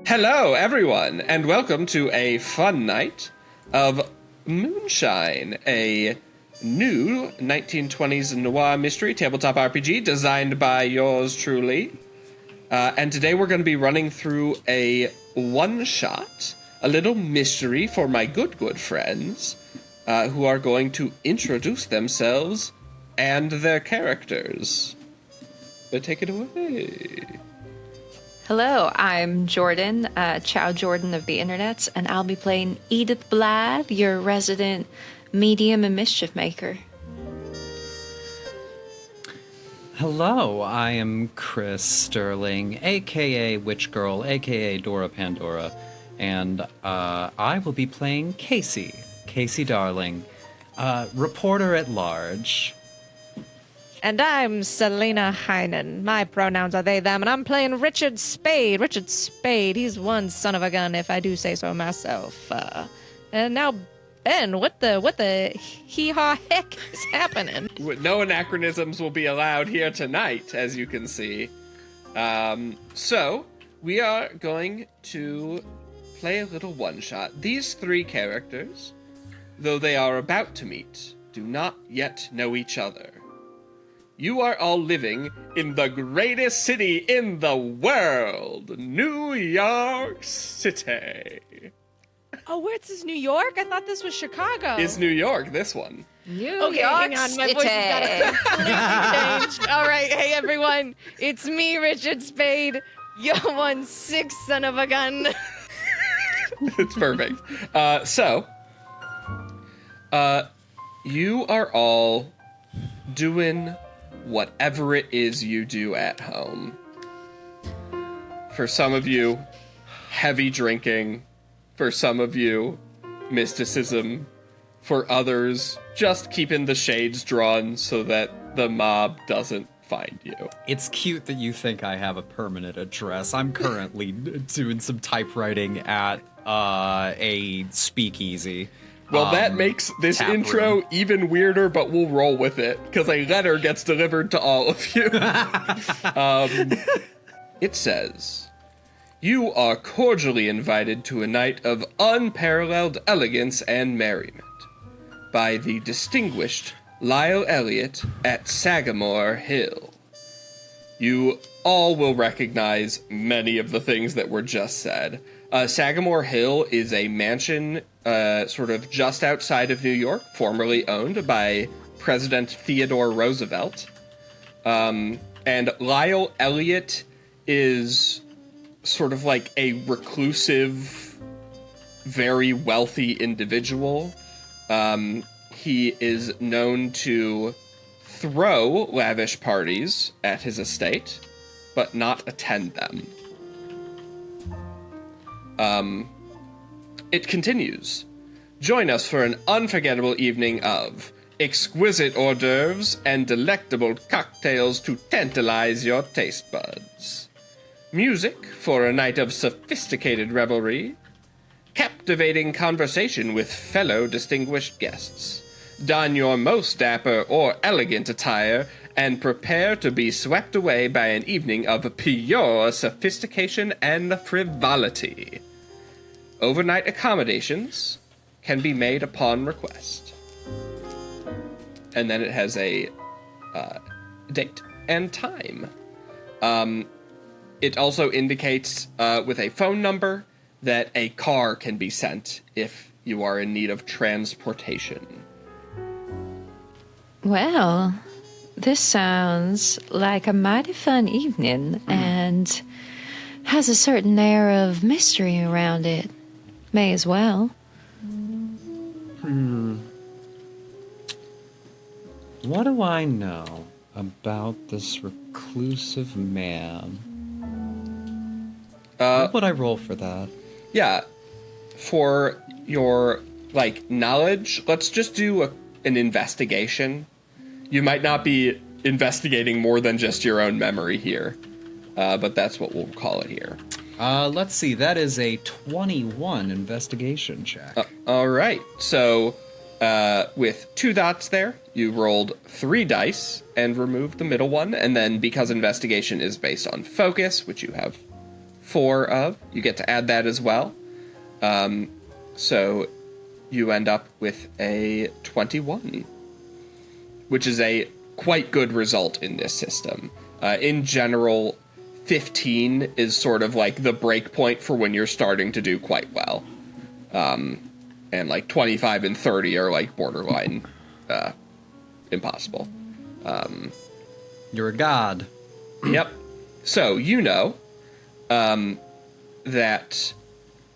Hello, everyone, and welcome to a fun night of Moonshine, a new 1920s noir mystery tabletop RPG designed by yours truly. And today we're going to be running through a one-shot, a little mystery for my good friends, who are going to introduce themselves and their characters. So take it away. Hello, I'm Jordyn, Chow Jordyn of the internets, and I'll be playing Edith Blythe, your resident medium and mischief maker. Hello, I am Chrys Sterling, aka Witch Girl, aka Dora Pandora, and I will be playing Kacey Darling, reporter at large. And I'm Selina Heinen. My pronouns are they, them, and I'm playing Richard Spade. Richard Spade, he's one son of a gun, if I do say so myself. And now, Ben, what the hee-haw heck is happening? No anachronisms will be allowed here tonight, as you can see. So, we are going to play a little one-shot. These three characters, though they are about to meet, do not yet know each other. You are all living in the greatest city in the world, New York City. Oh, where's this, New York? I thought this was Chicago. It's New York, this one. Okay, hang on, my voice has got to completely change. All right, hey everyone, it's me, Richard Spade. You're one sick son of a gun. It's perfect. You are all doing whatever it is you do at home. For some of you, heavy drinking. For some of you, mysticism. For others, just keeping the shades drawn so that the mob doesn't find you. It's cute that you think I have a permanent address. I'm currently doing some typewriting at a speakeasy. Well, that makes this intro even weirder, but we'll roll with it, because a letter gets delivered to all of you. It says, "You are cordially invited to a night of unparalleled elegance and merriment by the distinguished Lyle Elliott at Sagamore Hill." You all will recognize many of the things that were just said. Sagamore Hill is a mansion sort of just outside of New York, formerly owned by President Theodore Roosevelt. And Lyle Elliott is sort of like a reclusive, very wealthy individual. He is known to throw lavish parties at his estate, but not attend them. It continues. Join us for an unforgettable evening of exquisite hors d'oeuvres and delectable cocktails to tantalize your taste buds. Music for a night of sophisticated revelry. Captivating conversation with fellow distinguished guests. Don your most dapper or elegant attire and prepare to be swept away by an evening of pure sophistication and frivolity. Overnight accommodations can be made upon request. And then it has a date and time. It also indicates with a phone number that a car can be sent if you are in need of transportation. Well, this sounds like a mighty fun evening and has a certain air of mystery around it. May as well. What do I know about this reclusive man? What would I roll for that? Yeah, for your, knowledge, let's just do an investigation. You might not be investigating more than just your own memory here, but that's what we'll call it here. Let's see, that is a 21 investigation check. All right, so with 2 dots there, you rolled 3 dice and removed the middle one, and then because investigation is based on focus, which you have 4 of. You get to add that as well. So you end up with a 21, which is a quite good result in this system. In general, 15 is sort of like the break point for when you're starting to do quite well. And like 25 and 30 are like borderline impossible. You're a god. Yep. So you know that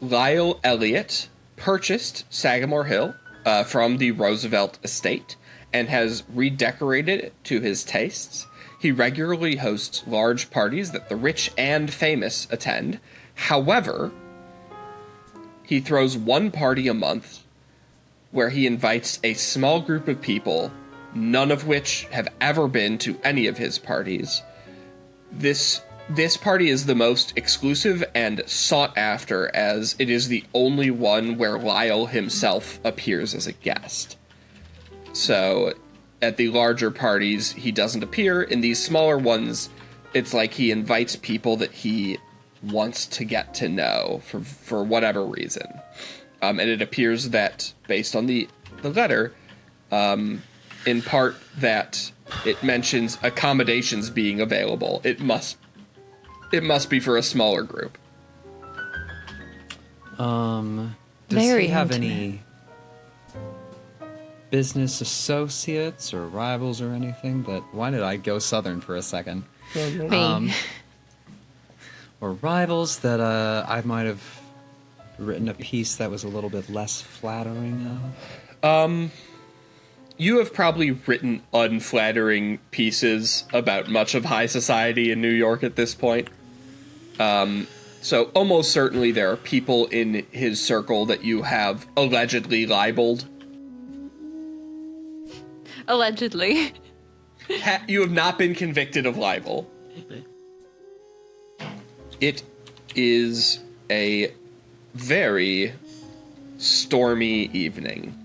Lyle Elliott purchased Sagamore Hill from the Roosevelt estate and has redecorated it to his tastes. He regularly hosts large parties that the rich and famous attend. However, he throws one party a month where he invites a small group of people, none of which have ever been to any of his parties. This party is the most exclusive and sought after, as it is the only one where Lyle himself appears as a guest. So, at the larger parties, he doesn't appear. In these smaller ones, it's like he invites people that he wants to get to know for whatever reason. And it appears that, based on the letter, in part that it mentions accommodations being available. It must be for a smaller group. Does Very he have intimate. any business associates or rivals or anything? Why did I go southern for a second? Me. Or rivals that I might have written a piece that was a little bit less flattering of? You have probably written unflattering pieces about much of high society in New York at this point. So almost certainly there are people in his circle that you have allegedly libeled. Allegedly. You have not been convicted of libel. It is a very stormy evening.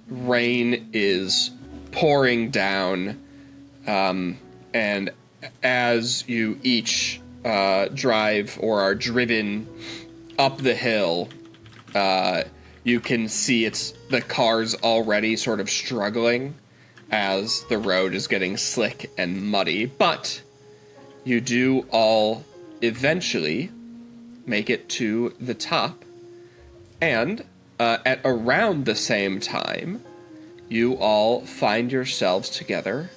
Rain is pouring down, and as you each drive or are driven up the hill, you can see the cars already sort of struggling as the road is getting slick and muddy, but you do all eventually make it to the top, and at around the same time, you all find yourselves together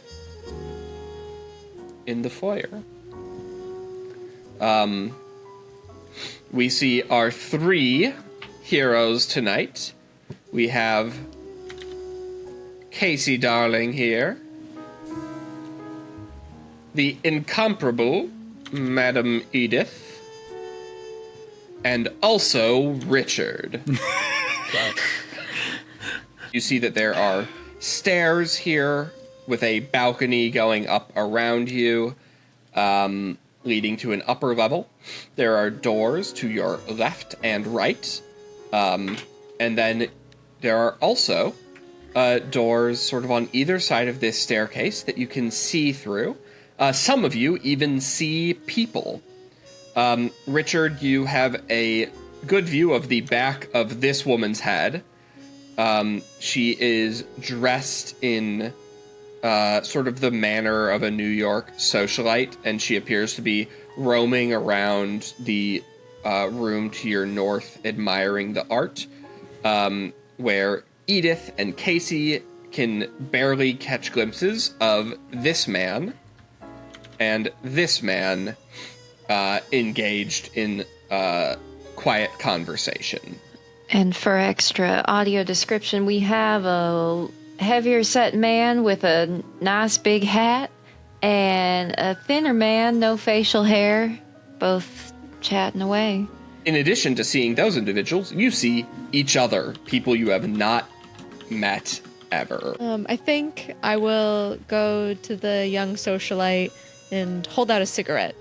in the foyer. We see our 3 heroes tonight. We have Kacey Darling here, the incomparable Madam Edith, and also Richard. You see that there are stairs here with a balcony going up around you, leading to an upper level. There are doors to your left and right, and then there are also doors sort of on either side of this staircase that you can see through. Some of you even see people. Richard, you have a good view of the back of this woman's head. She is dressed in sort of the manner of a New York socialite, and she appears to be roaming around the room to your north, admiring the art, where Edith and Kacey can barely catch glimpses of this man and this man engaged in quiet conversation. And for extra audio description, we have a heavier set man with a nice big hat and a thinner man, no facial hair, both chatting away. In addition to seeing those individuals, you see each other, people you have not met ever. I think I will go to the young socialite and hold out a cigarette.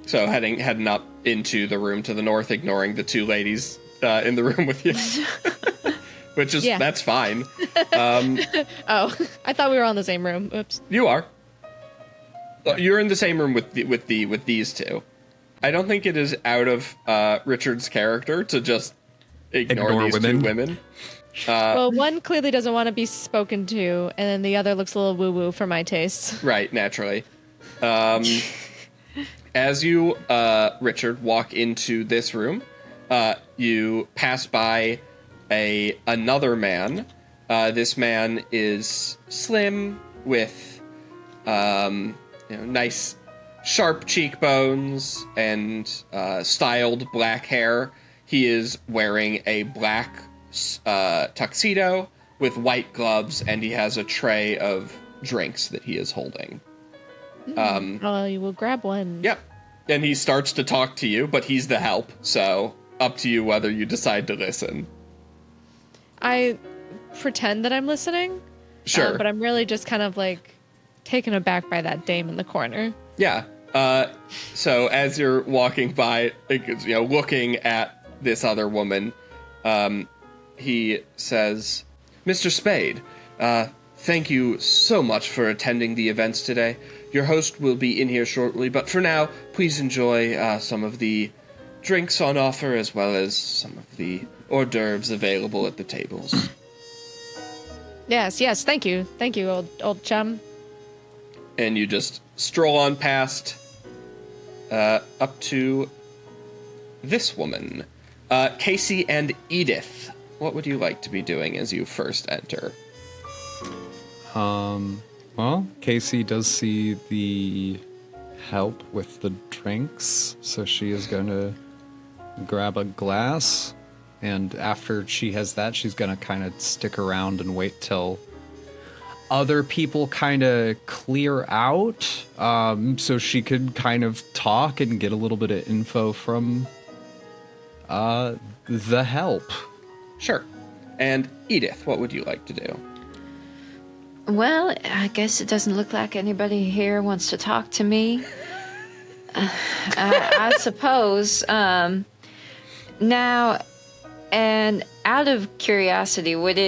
So heading up into the room to the north, ignoring the 2 ladies in the room with you. Which is, Yeah. That's fine. Oh, I thought we were on the same room. Oops. You are. You're in the same room with these two. I don't think it is out of Richard's character to just ignore these two women. Well, one clearly doesn't want to be spoken to, and then the other looks a little woo-woo for my taste. Right, naturally. As you, Richard, walk into this room, you pass by another man. This man is slim with nice sharp cheekbones and styled black hair. He is wearing a black tuxedo with white gloves, and he has a tray of drinks that he is holding. You will grab one. Yep. And he starts to talk to you, but he's the help, so up to you whether you decide to listen. I pretend that I'm listening. Sure. But I'm really just kind of like taken aback by that dame in the corner. Yeah. So as you're walking by, looking at this other woman, he says, Mr. Spade, thank you so much for attending the events today. Your host will be in here shortly, but for now, please enjoy some of the drinks on offer as well as some of the hors d'oeuvres available at the tables. Yes, thank you. Thank you, old chum. And you just stroll on past up to this woman. Kacey and Edith, what would you like to be doing as you first enter? Well, Kacey does see the help with the drinks, so she is going to grab a glass, and after she has that, she's going to kind of stick around and wait till other people kind of clear out, so she could kind of talk and get a little bit of info from the help. Sure. And Edith, what would you like to do? Well, I guess it doesn't look like anybody here wants to talk to me. I suppose. Now, and out of curiosity, would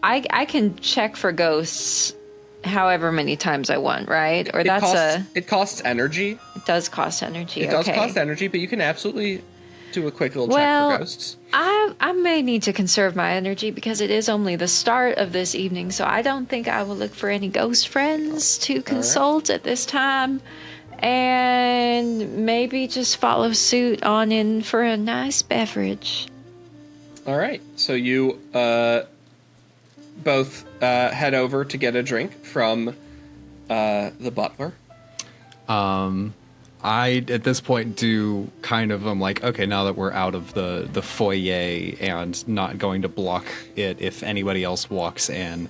I can check for ghosts however many times I want, right? Or it costs energy. It does cost energy. It does cost energy, but you can absolutely do a quick little check for ghosts. I may need to conserve my energy because it is only the start of this evening, so I don't think I will look for any ghost friends to consult at this time. And maybe just follow suit on in for a nice beverage. All right. So you both head over to get a drink from the butler. I, at this point, do kind of, I'm like, okay, now that we're out of the foyer and not going to block it if anybody else walks in,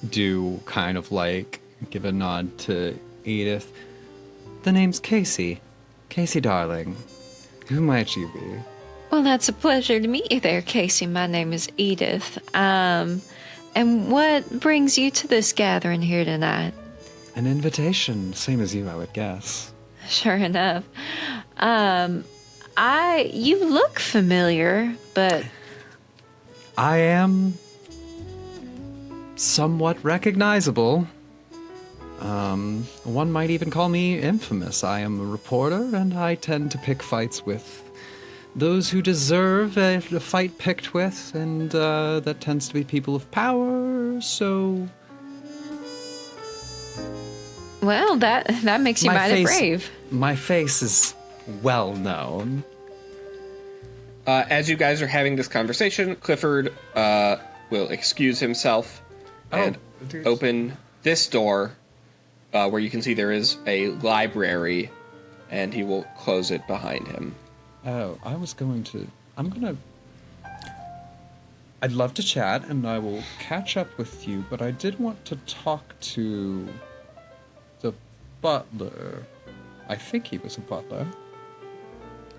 do kind of like give a nod to Edith. The name's Kacey. Kacey, darling. Who might you be? Well, that's a pleasure to meet you there, Kacey. My name is Edith. And what brings you to this gathering here tonight? An invitation, same as you, I would guess. Sure enough. You look familiar, but... I am somewhat recognizable. One might even call me infamous. I am a reporter, and I tend to pick fights with those who deserve a fight picked with, and that tends to be people of power, so... Well, that makes you mighty brave. My face is well known. As you guys are having this conversation, Clifford will excuse himself and open this door where you can see there is a library, and he will close it behind him. Oh, I'd love to chat, and I will catch up with you, but I did want to talk to the butler. I think he was a butler.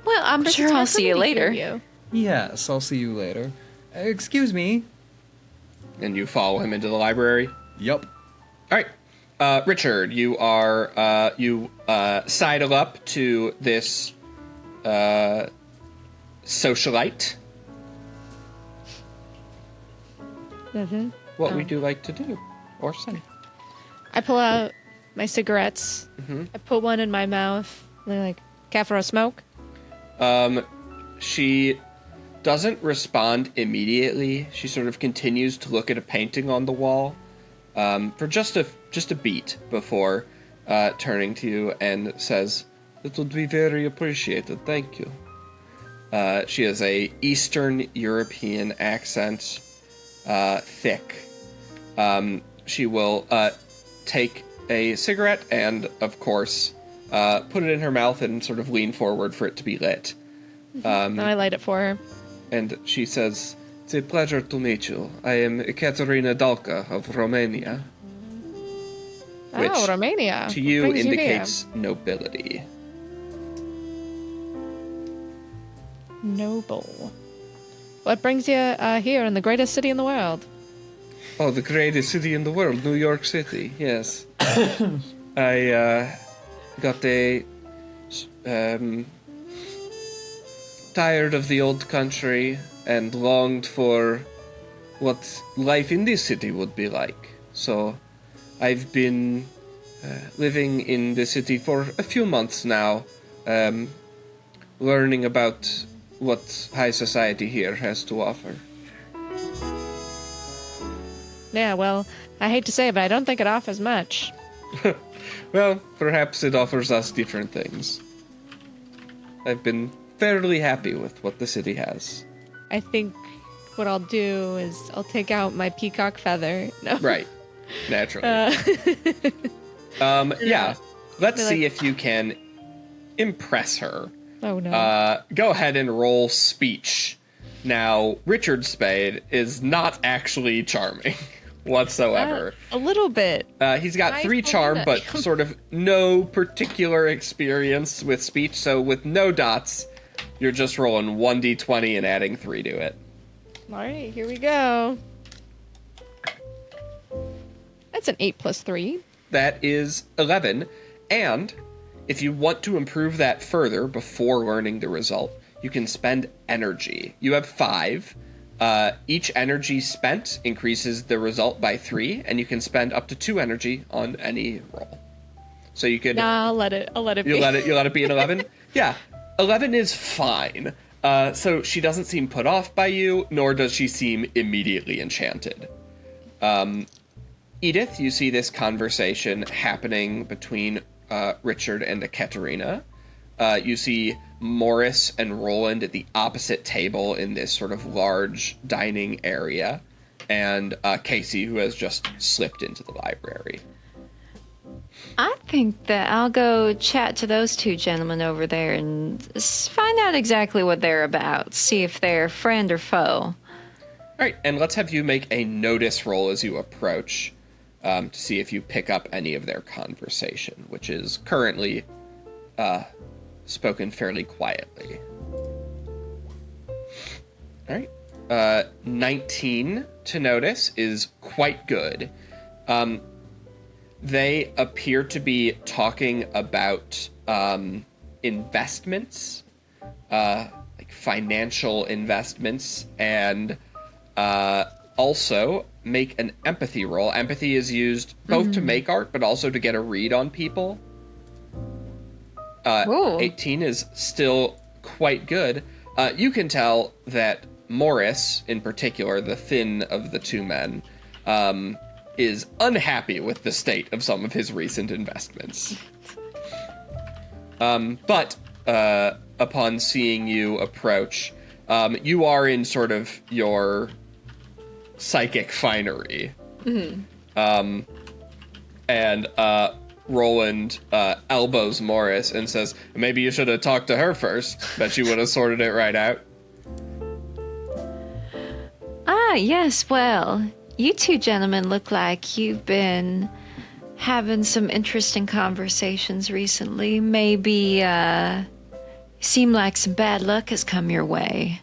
Well, I'm sure I'll see you later. Yes, I'll see you later. Excuse me. And you follow him into the library? Yup. All right. Richard, you are, you sidle up to this socialite. Mm-hmm. What would you like to do or say? I pull out my cigarettes. I put one in my mouth. And they're like, care for a smoke? She doesn't respond immediately. She sort of continues to look at a painting on the wall for just a beat before turning to you and says, "It would be very appreciated, thank you." She has a Eastern European accent, thick. She will take a cigarette and, of course, put it in her mouth and sort of lean forward for it to be lit. I light it for her. And she says, "It's a pleasure to meet you. I am Ekaterina Dalka of Romania." Which, Romania. to you, What brings you indicates nobility. here? Noble. What brings you here in the greatest city in the world? Oh, the greatest city in the world, New York City, yes. I got tired of the old country and longed for what life in this city would be like. So I've been living in the city for a few months now, learning about what high society here has to offer. Yeah, well, I hate to say it, but I don't think it offers much. Well, perhaps it offers us different things. I've been fairly happy with what the city has. I think what I'll do is I'll take out my peacock feather. No. Right. Naturally. Yeah. Let's see if you can impress her. Oh, no. Go ahead and roll speech. Now, Richard Spade is not actually charming whatsoever. A little bit. He's got Nice 3 charm, Selena. but sort of no particular experience with speech. So with no dots, you're just rolling 1d20 and adding 3 to it. All right, here we go. That's an 8 plus 3. That is 11. And if you want to improve that further before learning the result, you can spend energy. You have 5. Each energy spent increases the result by 3, and you can spend up to 2 energy on any roll. So you could. Nah, I'll let it be. You let it be an 11? Yeah. 11 is fine. So she doesn't seem put off by you, nor does she seem immediately enchanted. Edith, you see this conversation happening between Richard and Ekaterina. You see Morris and Roland at the opposite table in this sort of large dining area, and Kacey, who has just slipped into the library. I think that I'll go chat to those 2 gentlemen over there and find out exactly what they're about. See if they're friend or foe. All right, and let's have you make a notice roll as you approach to see if you pick up any of their conversation, which is currently spoken fairly quietly. All right. 19 to notice is quite good. They appear to be talking about investments, like financial investments, and also make an empathy roll. Empathy is used both to make art, but also to get a read on people. 18 is still quite good. You can tell that Morris, in particular, the thin of the 2 men, is unhappy with the state of some of his recent investments. But upon seeing you approach, you are in sort of your psychic finery. And Roland elbows Morris and says, "Maybe you should have talked to her first. Bet you would have sorted it right out." Ah, yes, well, you 2 gentlemen look like you've been having some interesting conversations recently. Maybe, seem like some bad luck has come your way.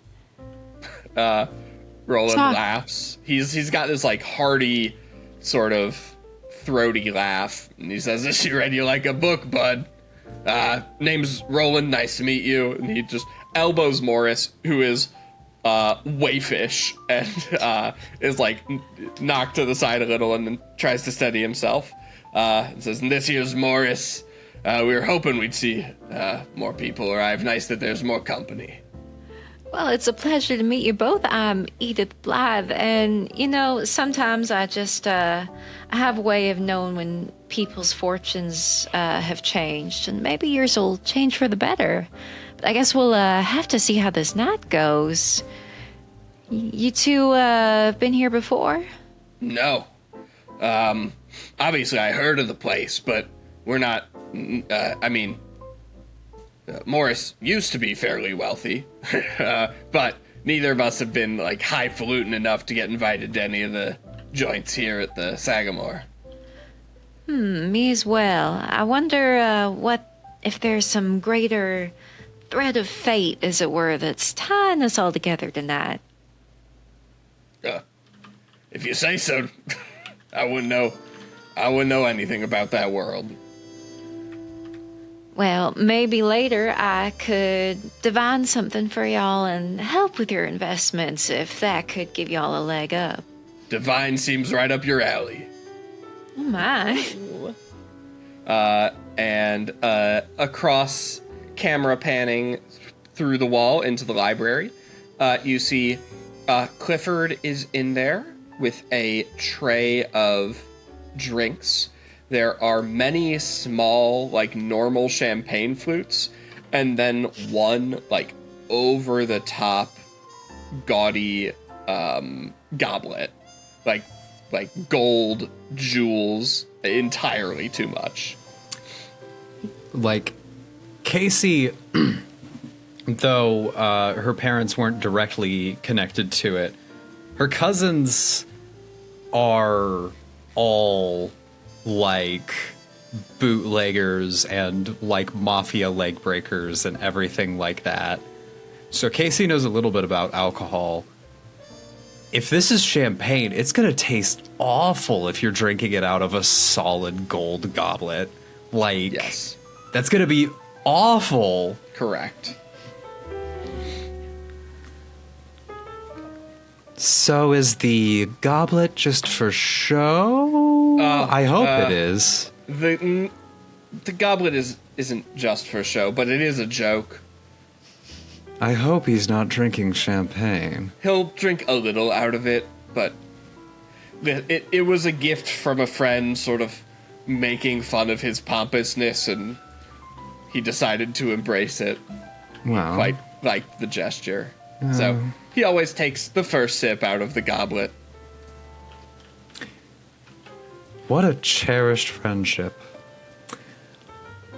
Roland laughs. He's got this, like, hearty, sort of throaty laugh, and he says, "She read you like a book, bud. Name's Roland, nice to meet you." And he just elbows Morris, who is wayfish, and is like knocked to the side a little and then tries to steady himself. It says, and this here's Morris. We were hoping we'd see more people arrive. Nice that there's more company. Well, it's a pleasure to meet you both. I'm Edith Blythe, and, sometimes I just, I have a way of knowing when people's fortunes have changed, and maybe yours will change for the better. But I guess we'll have to see how this night goes. You two been here before? No. Obviously I heard of the place, but we're not, Morris used to be fairly wealthy, but neither of us have been, highfalutin enough to get invited to any of the joints here at the Sagamore. Me as well. I wonder if there's some greater thread of fate, as it were, that's tying us all together tonight. If you say so, I wouldn't know anything about that world. Well, maybe later I could divine something for y'all and help with your investments if that could give y'all a leg up. Divine seems right up your alley. Oh my. And across camera panning through the wall into the library, you see Clifford is in there with a tray of drinks. There are many small, normal champagne flutes, and then one, over-the-top, gaudy goblet. Like gold jewels, entirely too much. Kacey, though her parents weren't directly connected to it, her cousins are all bootleggers and mafia leg breakers and everything like that. So Kacey knows a little bit about alcohol. If this is champagne, it's going to taste awful if you're drinking it out of a solid gold goblet. Yes. That's going to be awful. Correct. So is the goblet just for show? I hope it is. The goblet isn't just for show, but it is a joke. I hope he's not drinking champagne. He'll drink a little out of it, but it was a gift from a friend sort of making fun of his pompousness, and he decided to embrace it. Wow. Quite like the gesture. So he always takes the first sip out of the goblet. What a cherished friendship.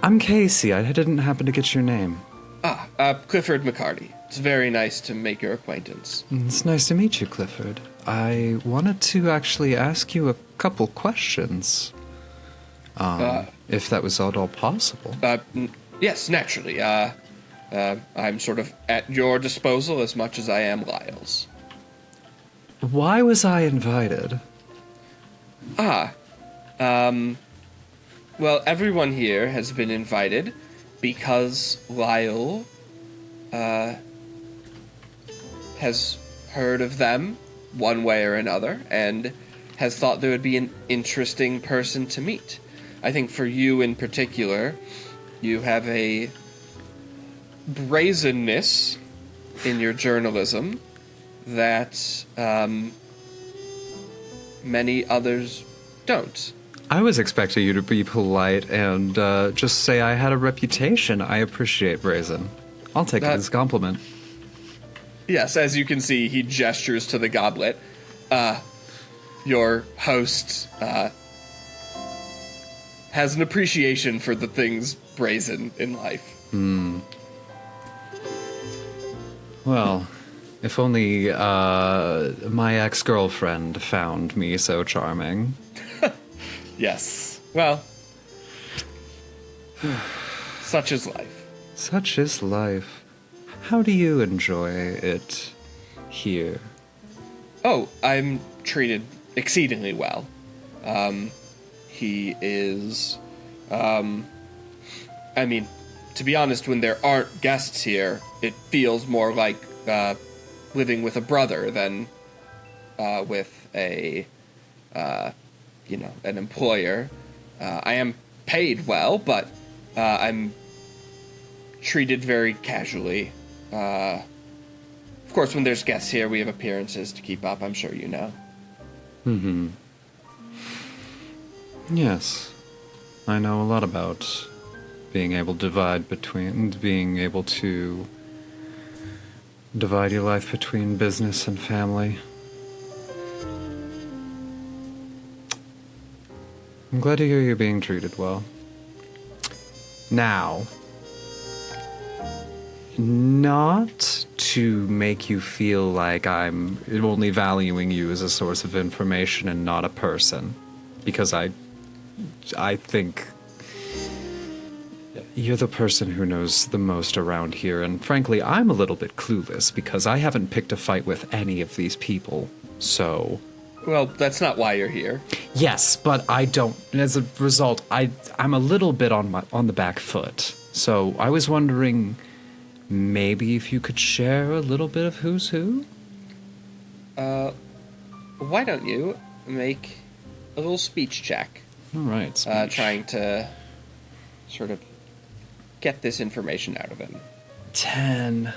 I'm Kacey. I didn't happen to get your name. Clifford McCarty. It's very nice to make your acquaintance. It's nice to meet you, Clifford. I wanted to actually ask you a couple questions. If that was at all possible. Yes, naturally. I'm sort of at your disposal as much as I am Lyle's. Why was I invited? Well, everyone here has been invited because Lyle has heard of them one way or another and has thought there would be an interesting person to meet. I think for you in particular, you have a brazenness in your journalism that many others don't. I was expecting you to be polite and just say I had a reputation. I appreciate brazen. I'll take it as a compliment. Yes, as you can see, he gestures to the goblet. Your host has an appreciation for the things brazen in life. Well, if only my ex-girlfriend found me so charming. Yes. Well, such is life. Such is life. How do you enjoy it here? Oh, I'm treated exceedingly well. He is, to be honest, when there aren't guests here, it feels more like living with a brother than with an employer. I am paid well, but I'm treated very casually. Of course, when there's guests here, we have appearances to keep up. I'm sure you know. Mm-hmm. Yes. I know a lot about being able to divide your life between business and family. I'm glad to hear you're being treated well. Now, not to make you feel like I'm only valuing you as a source of information and not a person, because I think you're the person who knows the most around here, and frankly, I'm a little bit clueless because I haven't picked a fight with any of these people, so... Well, that's not why you're here. Yes, but I don't. As a result, I'm a little bit on the back foot. So I was wondering, maybe if you could share a little bit of who's who? Why don't you make a little speech check? All right, speech. Trying to sort of get this information out of him. 10.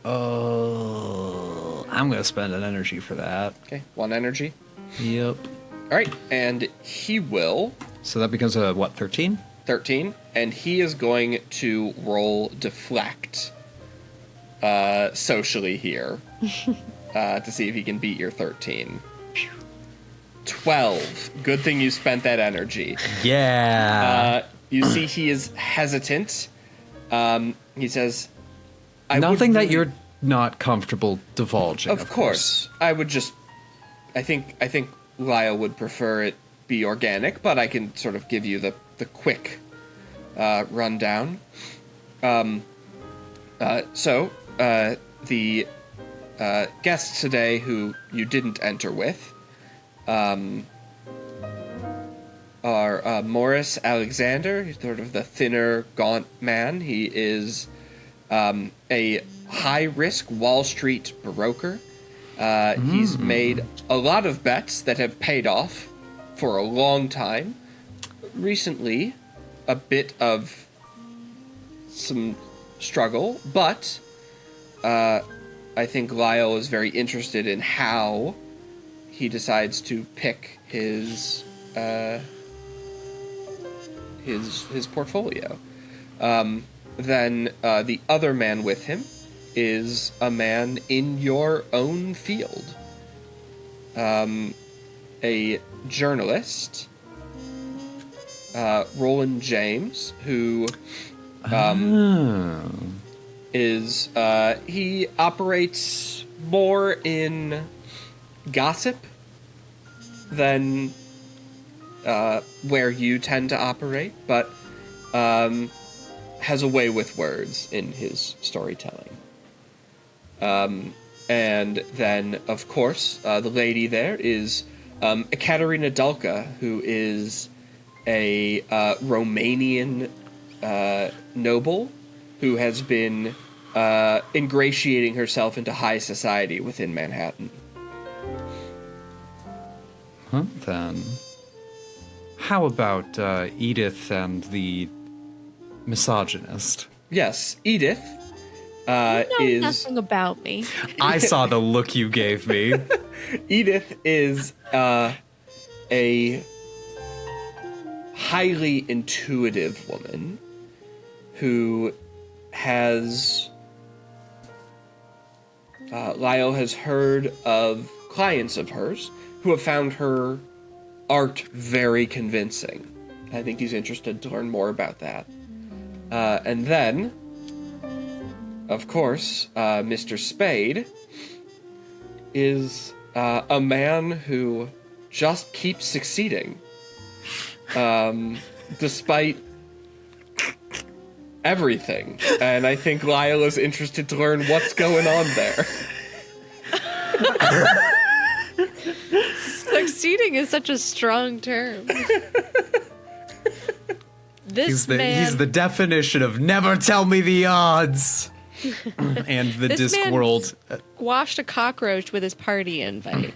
Oh, I'm going to spend an energy for that. Okay, 1 energy. Yep. All right, and he will... So that becomes a, what, 13? 13, and he is going to roll deflect socially here to see if he can beat your 13. 12. Good thing you spent that energy. Yeah. You see he is hesitant. He says... Nothing that you're not comfortable divulging. Of course. I would just... I think Lyle would prefer it be organic, but I can sort of give you the quick rundown. So, the guests today who you didn't enter with are Morris Alexander, he's sort of the thinner, gaunt man. He is a high-risk Wall Street broker. He's made a lot of bets that have paid off for a long time. Recently, a bit of some struggle, but I think Lyle is very interested in how he decides to pick his portfolio. Then the other man with him is a man in your own field. A journalist, Roland James, who is he operates more in gossip than where you tend to operate, but has a way with words in his storytelling. And then, of course, the lady there is Ekaterina Dulka, who is a Romanian noble who has been ingratiating herself into high society within Manhattan. Huh, then. How about Edith and the misogynist? Yes, Edith You know nothing about me. I saw the look you gave me. Edith is a highly intuitive woman who has... Lyle has heard of clients of hers who have found her art very convincing. I think he's interested to learn more about that. And then, of course, Mr. Spade is a man who just keeps succeeding. Despite everything. And I think Lyle is interested to learn what's going on there. Succeeding is such a strong term. He's the definition of never tell me the odds. And the This man Discworld. squashed a cockroach with his party invite.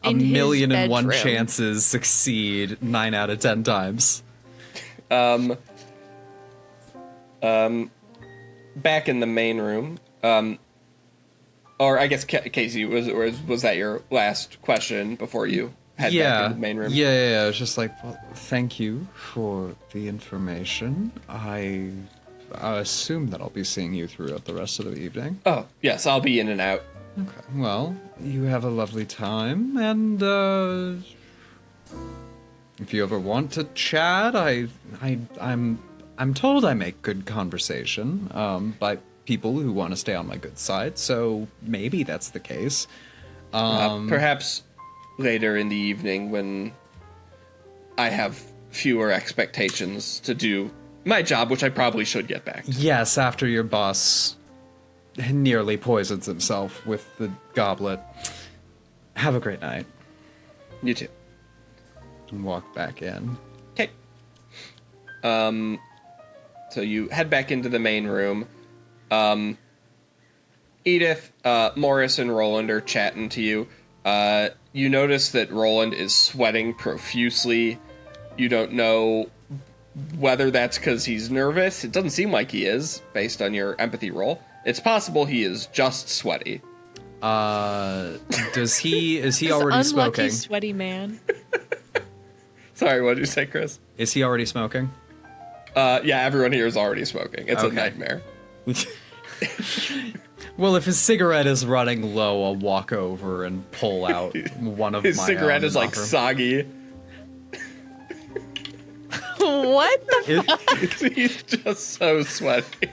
a In his million and one bedroom. chances succeed 9 out of 10 times. Back in the main room, or I guess Kacey, was that your last question before you head back into the main room? Yeah. It's just like, well, thank you for the information. I assume that I'll be seeing you throughout the rest of the evening. Oh, yes, I'll be in and out. Okay. Well, you have a lovely time, and if you ever want to chat, I'm told I make good conversation by people who want to stay on my good side, so maybe that's the case. Perhaps later in the evening when I have fewer expectations to do my job, which I probably should get back to. Yes, after your boss nearly poisons himself with the goblet. Have a great night. You too. And walk back in. Okay. So you head back into the main room. Edith, Morris, and Roland are chatting to you. You notice that Roland is sweating profusely. You don't know whether that's because he's nervous. It doesn't seem like he is, based on your empathy roll. It's possible he is just sweaty. Is he This already unlucky, smoking? sweaty man. Sorry, what did you say, Chris? Is he already smoking? Yeah, everyone here is is smoking. It's a Okay. nightmare. Well, if his cigarette is running low, I'll walk over and pull out one of His my cigarette own is and like offer him. soggy. What the He's just so sweaty.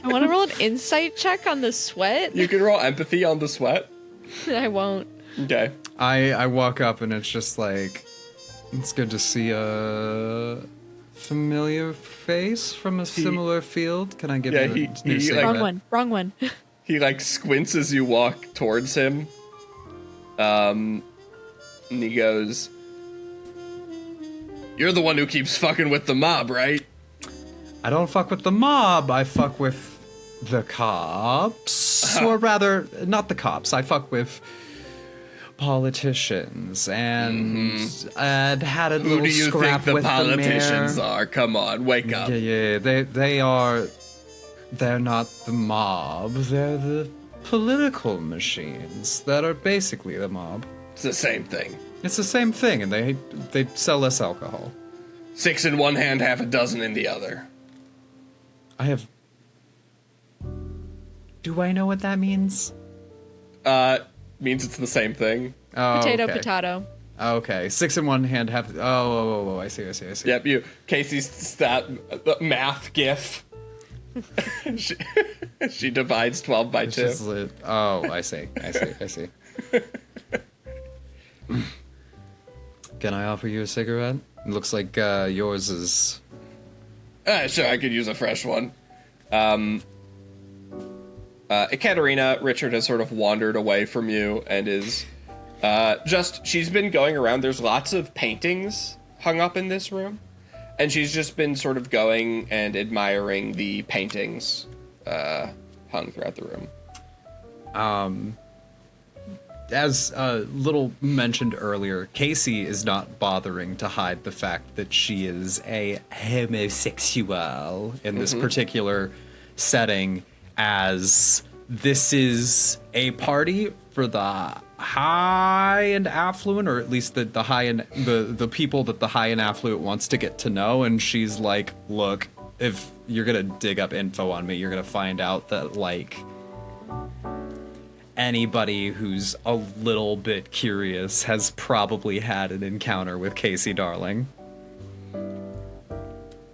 I want to roll an insight check on the sweat. You can roll empathy on the sweat. I won't. Okay. I walk up and it's just like, it's good to see a familiar face from a similar field. Can I give Yeah, you a he- new he, cigarette? like- Wrong one. Wrong one. He like squints as you walk towards him. And he goes, "You're the one who keeps fucking with the mob, right?" I don't fuck with the mob. I fuck with the cops. Or rather, not the cops. I fuck with politicians and had a Who little do you scrap think the with politicians the mayor. are? Come on, wake up. Yeah, they are. They're not the mob. They're the political machines that are basically the mob. It's the same thing. It's the same thing, and they sell us alcohol. 6 in one hand, half a dozen in the other. I have. Do I know what that means? Means it's the same thing. Oh, Potato, okay. potato. Okay, 6 in one hand, half. Oh, I see. Yep, Casey's math gif. she divides 12 by It's 2. just I see. Can I offer you a cigarette? It looks like yours is. Sure, I could use a fresh one. Ekaterina, Richard has sort of wandered away from you and is she's been going around. There's lots of paintings hung up in this room, and she's just been sort of going and admiring the paintings hung throughout the room. As Little mentioned earlier, Kacey is not bothering to hide the fact that she is a homosexual in this particular setting, as this is a party for the high and affluent, or at least the high and the people that the high and affluent wants to get to know. And she's like, look, if you're gonna dig up info on me, you're gonna find out that like anybody who's a little bit curious has probably had an encounter with Kacey Darling.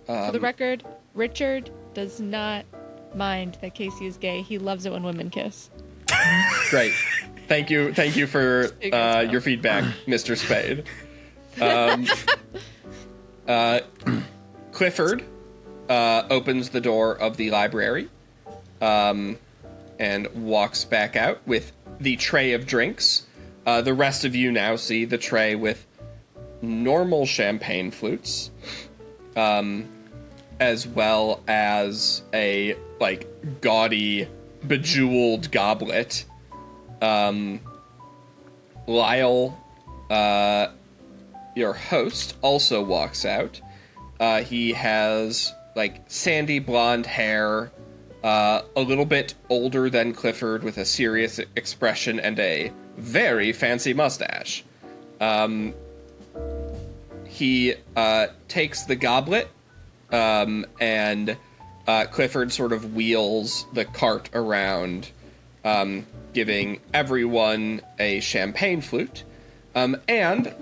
For the record, Richard does not mind that Kacey is gay. He loves it when women kiss. Great. Thank you for your feedback, Mr. Spade. Clifford opens the door of the library and walks back out with the tray of drinks. The rest of you now see the tray with normal champagne flutes, as well as a like gaudy, bejeweled goblet. Lyle your host also walks out. He has, like, sandy blonde hair, a little bit older than Clifford, with a serious expression and a very fancy mustache. He takes the goblet, and Clifford sort of wheels the cart around, giving everyone a champagne flute. And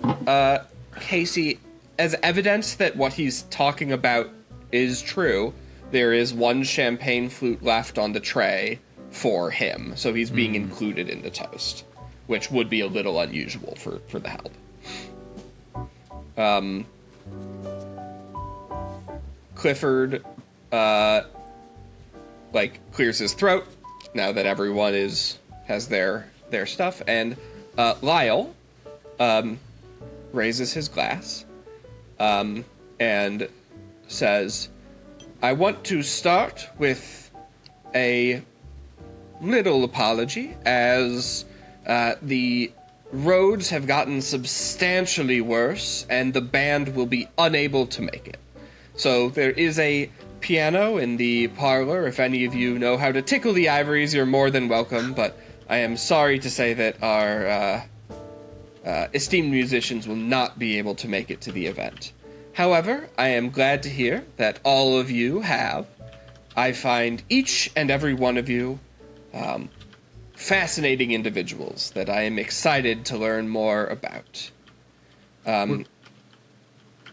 Kacey, as evidence that what he's talking about is true, there is one champagne flute left on the tray for him. So he's being included in the toast, which would be a little unusual for the help. Clifford, clears his throat now that everyone has their stuff, and Lyle raises his glass and says, I want to start with a little apology, as the roads have gotten substantially worse and the band will be unable to make it. So there is a piano in the parlor. If any of you know how to tickle the ivories, you're more than welcome, but I am sorry to say that our esteemed musicians will not be able to make it to the event. However, I am glad to hear that all of you have. I find each and every one of you fascinating individuals that I am excited to learn more about. And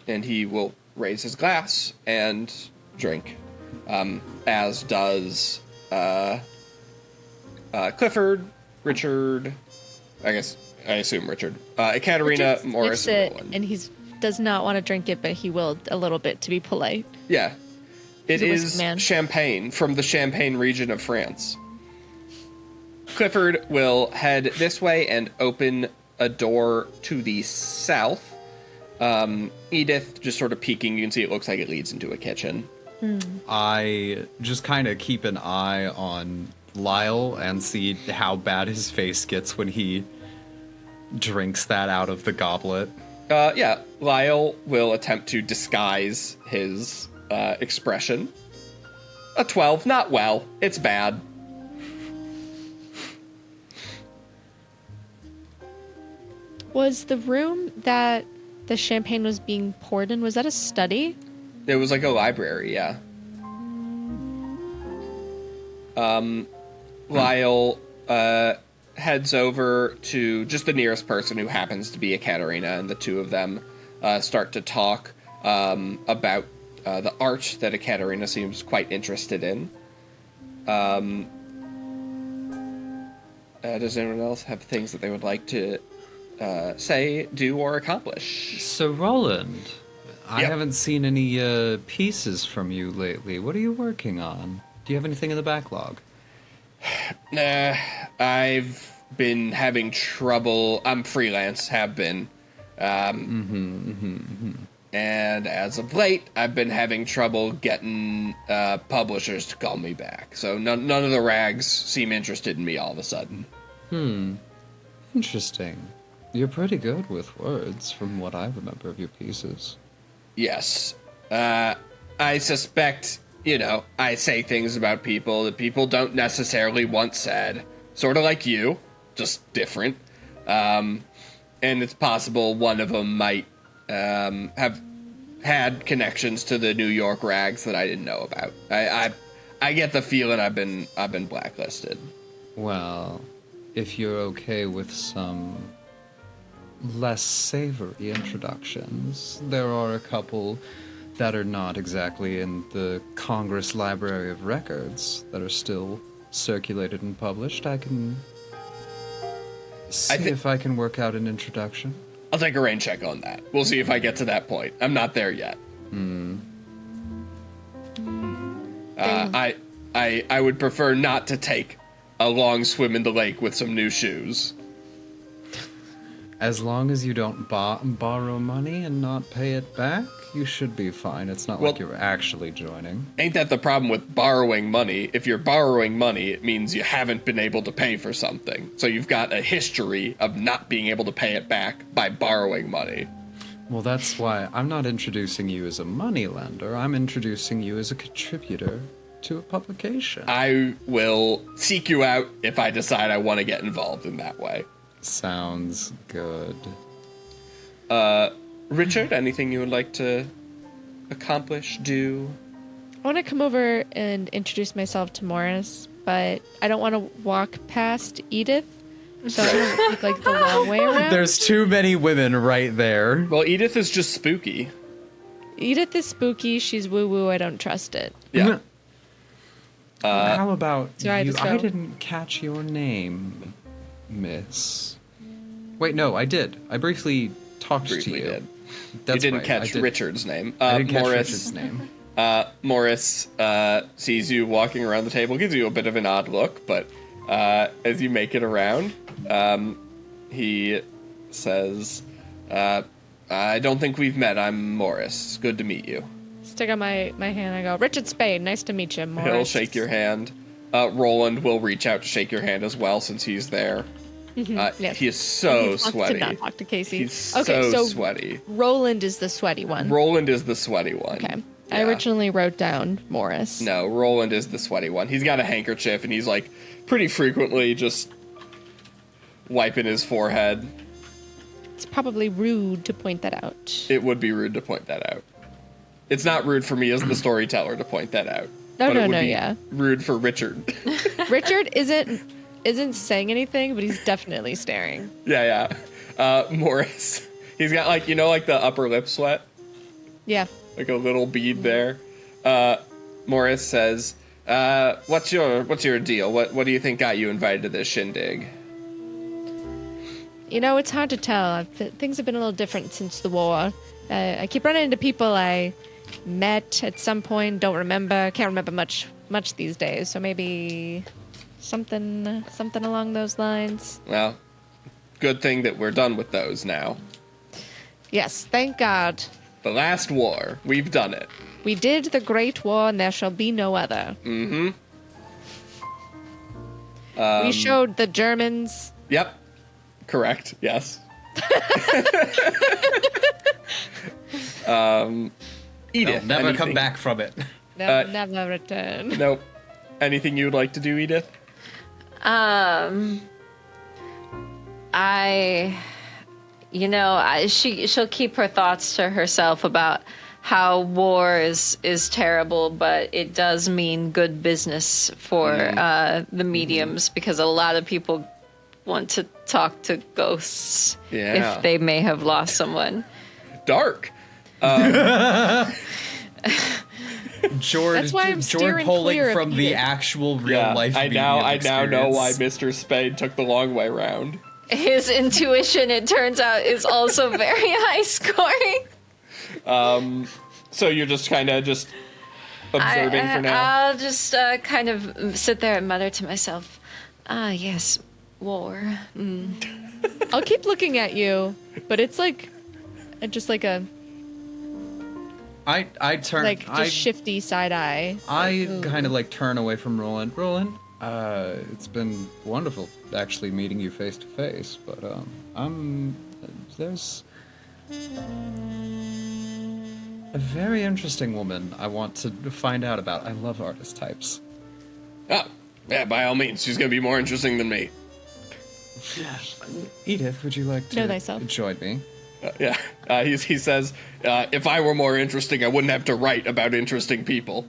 he will raise his glass and drink, as does Clifford, Richard, I assume Richard, Ekaterina, Richard Morris, sniffs and it, Roland. and he does not want to drink it, but he will a little bit to be polite. Yeah. It He's a is whiskey man. champagne from the Champagne region of France. Clifford will head this way and open a door to the south. Edith just sort of peeking. You can see it looks like it leads into a kitchen. I just kind of keep an eye on Lyle and see how bad his face gets when he drinks that out of the goblet. Yeah, Lyle will attempt to disguise his expression. A 12, not well. It's bad. Was the room that the champagne was being poured in, was that a study? It was like a library, yeah. Lyle heads over to just the nearest person, who happens to be Ekaterina, and the two of them start to talk about the art that Ekaterina seems quite interested in. Does anyone else have things that they would like to say, do, or accomplish? So, Roland, I Yep. haven't seen any pieces from you lately. What are you working on? Do you have anything in the backlog? Nah, I've been having trouble. I'm freelance, have been. And as of late, I've been having trouble getting publishers to call me back. So none of the rags seem interested in me all of a sudden. Interesting. You're pretty good with words, from what I remember of your pieces. Yes. I suspect, I say things about people that people don't necessarily want said. Sort of like you, just different. And it's possible one of them might have had connections to the New York rags that I didn't know about. I get the feeling I've been blacklisted. Well, if you're okay with some less savory introductions, there are a couple that are not exactly in the Congress Library of Records that are still circulated and published. I can see if I can work out an introduction. I'll take a rain check on that. We'll see if I get to that point. I'm not there yet. I would prefer not to take a long swim in the lake with some new shoes. As long as you don't borrow money and not pay it back, you should be fine. It's not like you're actually joining. Ain't that the problem with borrowing money? If you're borrowing money, it means you haven't been able to pay for something. So you've got a history of not being able to pay it back by borrowing money. Well, that's why I'm not introducing you as a moneylender. I'm introducing you as a contributor to a publication. I will seek you out if I decide I want to get involved in that way. Sounds good. Richard, anything you would like to accomplish, do? I want to come over and introduce myself to Morris, but I don't want to walk past Edith, so I don't look like the long way around. There's too many women right there. Well, Edith is just spooky. Edith is spooky. She's woo-woo. I don't trust it. Yeah. How about So I you? just I go- didn't catch your name, miss. Wait, no, I did. I briefly talked Briefly to you. did. That's You didn't right, I catch did- Richard's name. I didn't catch Morris, Richard's name. Morris sees you walking around the table, gives you a bit of an odd look, but as you make it around, he says, I don't think we've met. I'm Morris. Good to meet you. Stick out my hand. I go, Richard Spade. Nice to meet you, Morris. He'll shake your hand. Roland will reach out to shake your hand as well, since he's there. Yes. He is so He sweaty. Did not talk to Kacey. He's okay, so so sweaty. Roland is the sweaty one. Roland is the sweaty one. Okay. I Yeah. originally wrote down Morris. No, Roland is the sweaty one. He's got a handkerchief, and he's, like, pretty frequently just wiping his forehead. It's probably rude to point that out. It would be rude to point that out. It's not rude for me as the storyteller to point that out. No, but no, it would no, be yeah. rude for Richard. Richard isn't saying anything, but he's definitely staring. Yeah. Morris. He's got, like, like the upper lip sweat? Yeah. Like a little bead there. Morris says, what's your deal? What do you think got you invited to this shindig? It's hard to tell. Things have been a little different since the war. I keep running into people I met at some point, don't remember, can't remember much these days. So maybe something along those lines. Well, good thing that we're done with those now. Yes, thank God. The last war. We've done it. We did the Great War, and there shall be no other. Mm-hmm. We showed the Germans. Yep. Correct. Yes. Edith. Never come anything- back from it. Never return. Nope. Anything you'd like to do, Edith? She'll keep her thoughts to herself about how war is terrible, but it does mean good business for the mediums because a lot of people want to talk to ghosts Yeah. if they may have lost someone. Dark. George, That's why I'm George steering pulling clear of from the Edith. actual real Yeah. life. I now medium know why experience. Mr. Spade took the long way round. His intuition, it turns out, is also very high scoring. So you're just kind of observing for now. I'll just kind of sit there and mutter to myself, yes, war. I'll keep looking at you, but it's like, just like a I turn. like just shifty side eye. I Ooh. kind of like turn away from Roland. Roland, it's been wonderful actually meeting you face to face, but there's a very interesting woman I want to find out about. I love artist types. Oh, yeah, by all means. She's going to be more interesting than me. Edith, would you like to Know thyself. join me? Yeah. He says, if I were more interesting, I wouldn't have to write about interesting people.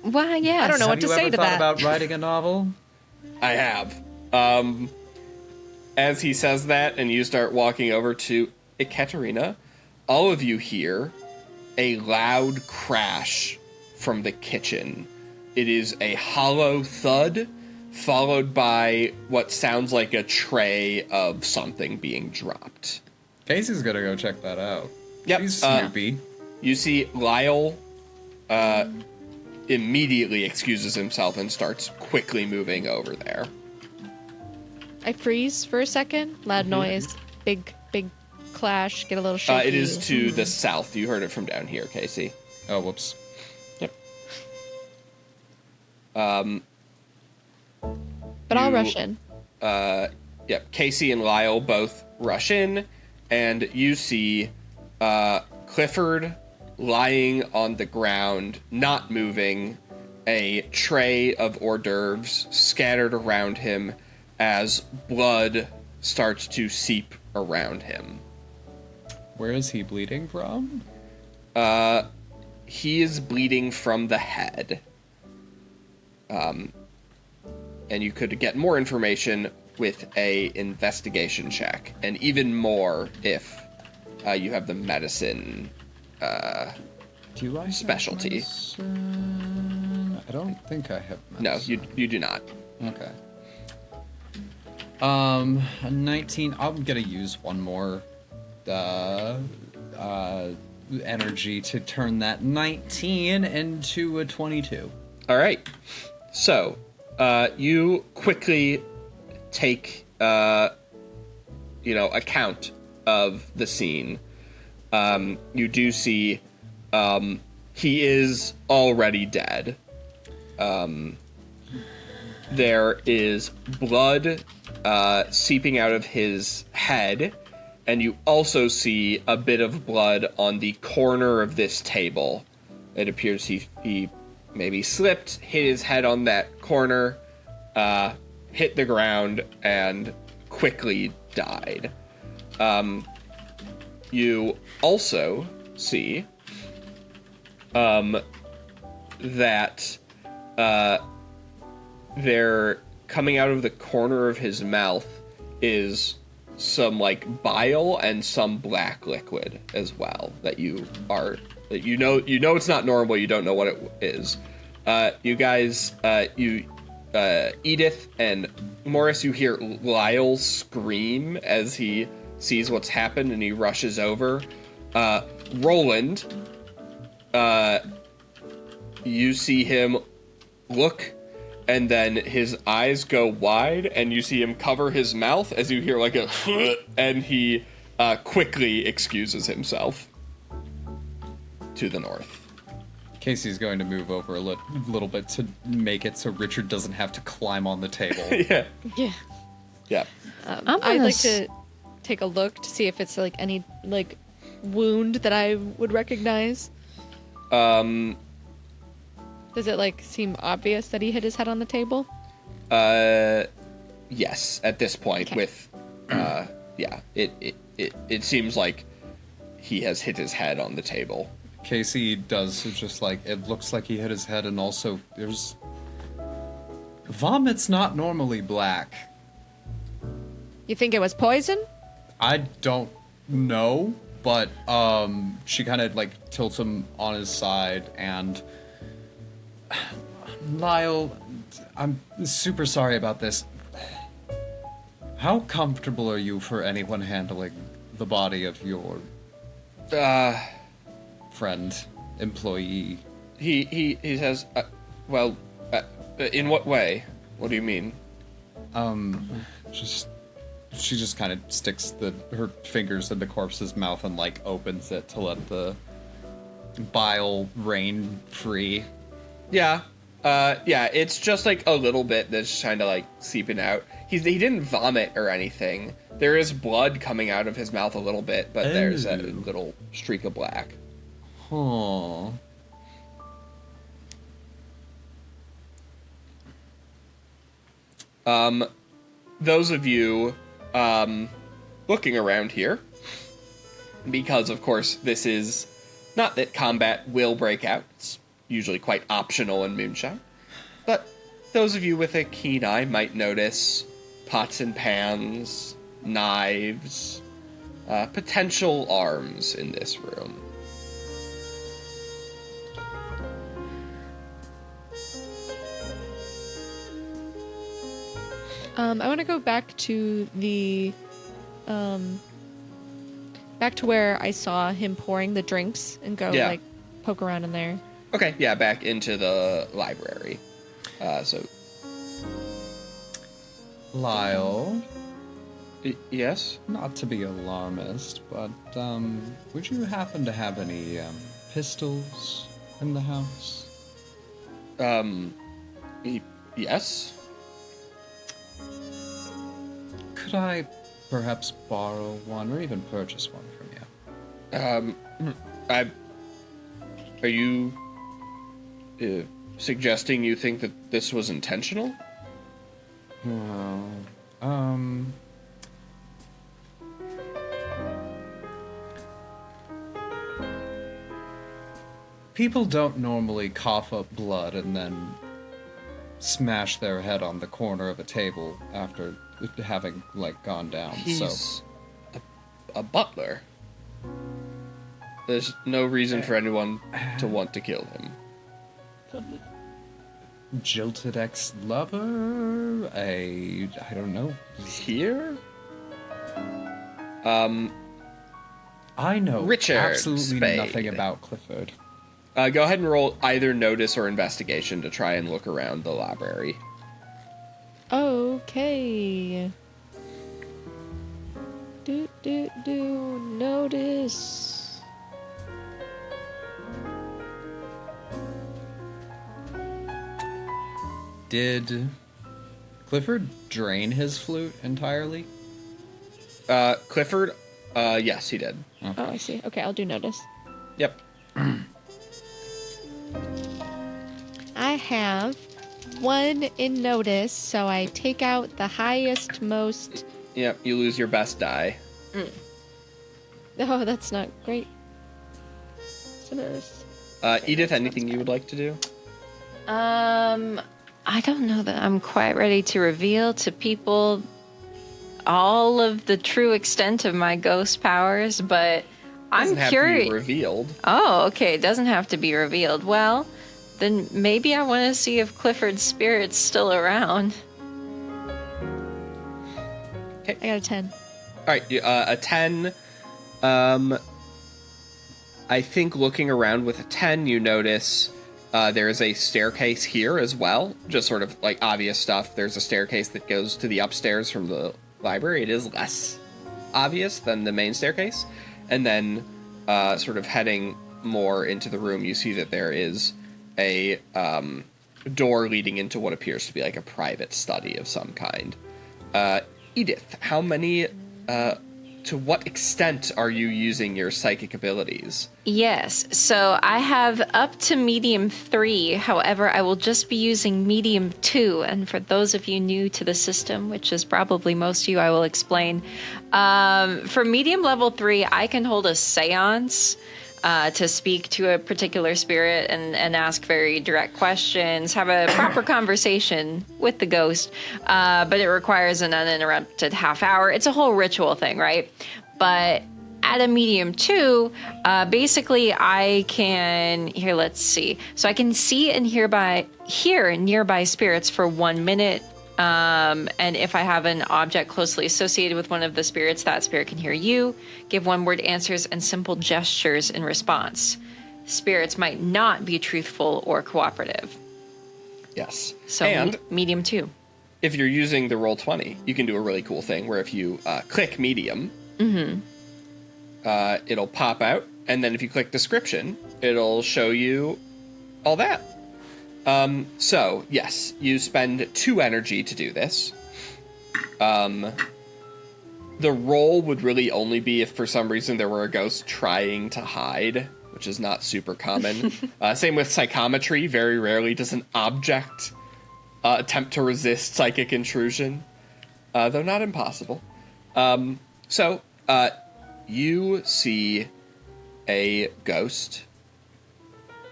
Why, yes. I don't know what Have to you say ever to thought that. about writing a novel? I have. As he says that, and you start walking over to Ekaterina, all of you hear a loud crash from the kitchen. It is a hollow thud, followed by what sounds like a tray of something being dropped. Casey's gonna go check that out. Yep. She's snoopy. You see Lyle immediately excuses himself and starts quickly moving over there. I freeze for a second. Loud noise. Big clash. Get a little shaky. It is to the south. You heard it from down here, Kacey. Oh, whoops. Yep. But I'll rush in. Yep. Kacey and Lyle both rush in, and you see Clifford lying on the ground, not moving, a tray of hors d'oeuvres scattered around him as blood starts to seep around him. Where is he bleeding from? He is bleeding from the head. And you could get more information with a investigation check, and even more if you have the medicine Do I have specialty. medicine? I don't think I have medicine. No, you do not. Okay. A 19. I'm gonna use one more energy to turn that 19 into a 22. All right. So, you quickly take, account of the scene. You do see, he is already dead. There is blood, seeping out of his head, and you also see a bit of blood on the corner of this table. It appears he maybe slipped, hit his head on that corner, hit the ground, and quickly died. You also see that there, coming out of the corner of his mouth, is some bile and some black liquid as well that you know it's not normal. You don't know what it is. You guys, Edith and Morris, you hear Lyle scream as he sees what's happened and he rushes over. Roland, you see him look, and then his eyes go wide, and you see him cover his mouth as you hear a and he quickly excuses himself to the north. Casey's going to move over a little bit to make it so Richard doesn't have to climb on the table. Yeah. Yeah. Yeah. I'd like to take a look to see if it's any wound that I would recognize. Does it seem obvious that he hit his head on the table? Yes, at this point. Okay. With it seems like he has hit his head on the table. Kacey does just it looks like he hit his head, and also there's vomit's not normally black. You think it was poison? I don't know, but she kind of tilts him on his side, and Lyle, I'm super sorry about this. How comfortable are you for anyone handling the body of your friend, employee? He says, in what way? What do you mean? She just kind of sticks her fingers in the corpse's mouth and opens it to let the bile rain free. Yeah. It's just a little bit that's kind of seeping out. He didn't vomit or anything. There is blood coming out of his mouth a little bit, but there's a little streak of black. Huh. Those of you looking around here, because of course this is not that combat will break out. It's usually quite optional in Moonshine. But those of you with a keen eye might notice pots and pans, knives, potential arms in this room. I want to go back to the, back to where I saw him pouring the drinks and go poke around in there. Okay, yeah, back into the library. So Lyle, Yes? not to be alarmist, but, would you happen to have any, pistols in the house? Yes? Could I perhaps borrow one or even purchase one from you? Are you suggesting you think that this was intentional? Well, people don't normally cough up blood and then smash their head on the corner of a table after having, like, gone down, so... He's a butler. There's no reason for anyone to want to kill him. Jilted ex-lover? I don't know. Here? I know Richard absolutely Spade. nothing about Clifford. Go ahead and roll either notice or investigation to try and look around the library. Okay. Notice. Did Clifford drain his flute entirely? Clifford? Yes, he did. Oh, I see. Okay, I'll do notice. Yep. I have 1 in notice, so I take out the highest, most... Yep, you lose your best die. Oh, that's not great. Sinners. Edith, anything you would like to do? I don't know that I'm quite ready to reveal to people all of the true extent of my ghost powers, but I'm Doesn't have to curious. be revealed. Oh, okay. It doesn't have to be revealed. Well, then maybe I want to see if Clifford's spirit's still around. I got a 10. All right, a 10. I think looking around with a 10, you notice there is a staircase here as well. Just sort of like obvious stuff. There's a staircase that goes to the upstairs from the library. It is less obvious than the main staircase. And then sort of heading more into the room, you see that there is a door leading into what appears to be like a private study of some kind. Edith, how many, to what extent are you using your psychic abilities? Yes, so I have up to medium 3. However, I will just be using medium 2. And for those of you new to the system, which is probably most of you, I will explain. For medium level 3, I can hold a seance to speak to a particular spirit and ask very direct questions, have a proper conversation with the ghost, but it requires an uninterrupted half hour. It's a whole ritual thing, right? But at a medium 2, basically I can, here, let's see. So I can see and hear nearby spirits for 1 minute. And if I have an object closely associated with one of the spirits, that spirit can hear you, give one-word answers and simple gestures in response. Spirits might not be truthful or cooperative. Yes. So and medium 2. if you're using the Roll20, you can do a really cool thing where if you click medium, it'll pop out. And then if you click description, it'll show you all that. So, yes, you spend 2 energy to do this. The roll would really only be if for some reason there were a ghost trying to hide, which is not super common. Same with psychometry. Very rarely does an object attempt to resist psychic intrusion, though not impossible. So, you see a ghost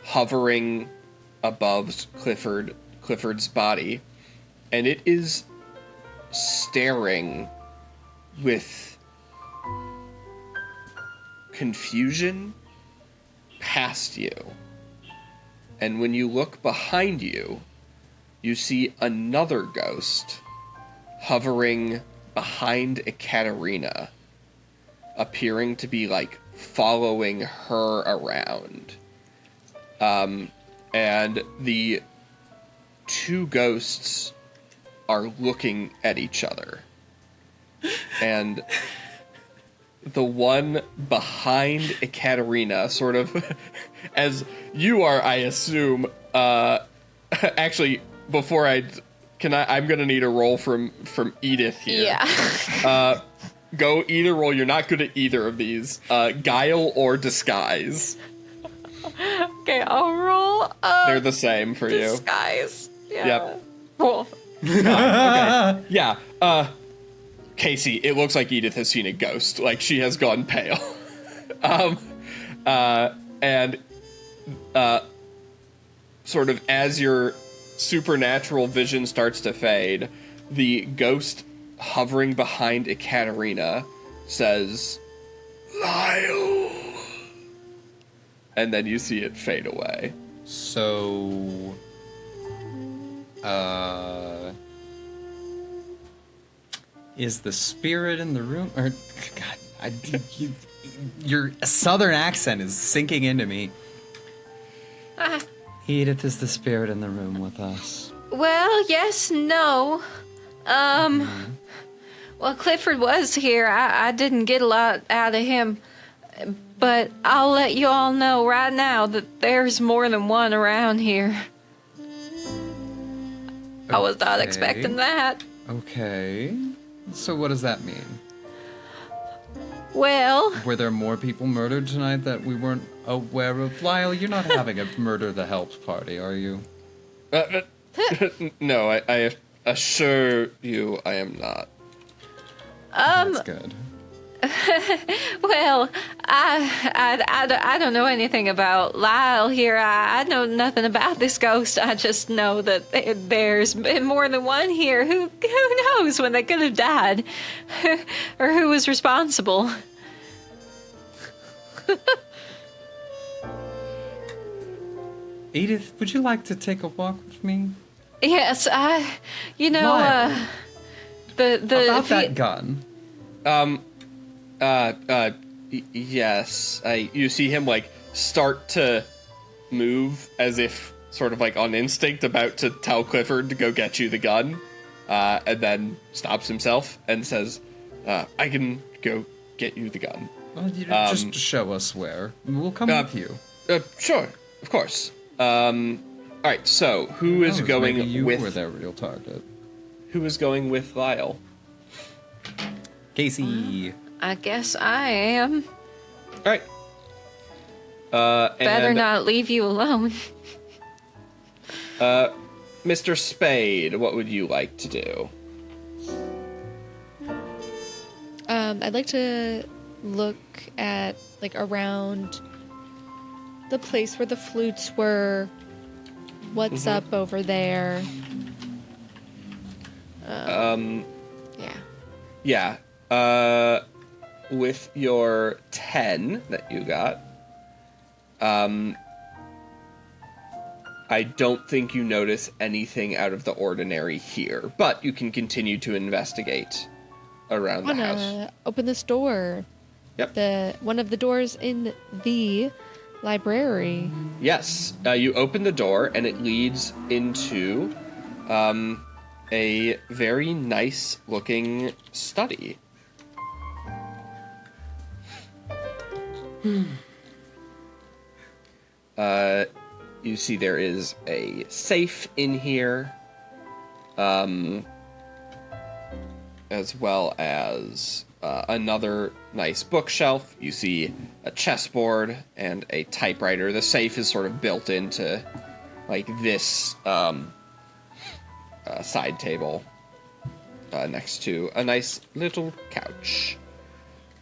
hovering above Clifford's body, and it is staring with confusion past you. And when you look behind you, you see another ghost hovering behind Ekaterina, appearing to be like following her around. And the 2 ghosts are looking at each other. And the one behind Ekaterina, sort of, as you are, I assume, actually, before I'm gonna need a roll from Edith here. Yeah. Go either roll. You're not good at either of these. Guile or disguise. Okay, I'll roll. They're the same for you. Disguise. Yeah. Yep. Roll. Okay. Yeah. Kacey, it looks like Edith has seen a ghost. Like, she has gone pale. And sort of as your supernatural vision starts to fade, the ghost hovering behind Ekaterina says, "Lyle." And then you see it fade away. So, is the spirit in the room? Or, God, your southern accent is sinking into me. Edith, is the spirit in the room with us? Well, yes, no. Well, Clifford was here. I didn't get a lot out of him. But I'll let you all know right now that there's more than one around here. I was not expecting that. Okay. So what does that mean? Well, Were there more people murdered tonight that we weren't aware of? Lyle, you're not having a murder the helps party, are you? No, I assure you I am not. That's good. well, I don't know anything about Lyle here. I know nothing about this ghost. I just know that there's been more than one here. Who knows when they could have died? Or who was responsible? Edith, would you like to take a walk with me? Yes, Lyle. the About that gun. Yes. You see him, like, start to move as if sort of like on instinct about to tell Clifford to go get you the gun, and then stops himself and says, I can go get you the gun. Well, just show us where. We'll come with you. Sure, of course. Alright, so who is going maybe you with... were their real target. Who is going with Lyle? Kacey. I guess I am. Alright. Better not leave you alone. Mr. Spade, what would you like to do? I'd like to look at, like, around the place where the flutes were. What's up over there? Yeah. With your 10 that you got, I don't think you notice anything out of the ordinary here, but you can continue to investigate around the house. Open this door. Yep. One of the doors in the library. Yes, you open the door and it leads into a very nice looking study. You see there is a safe in here, as well as another nice bookshelf. You see a chessboard and a typewriter. The safe is sort of built into, like, this side table next to a nice little couch.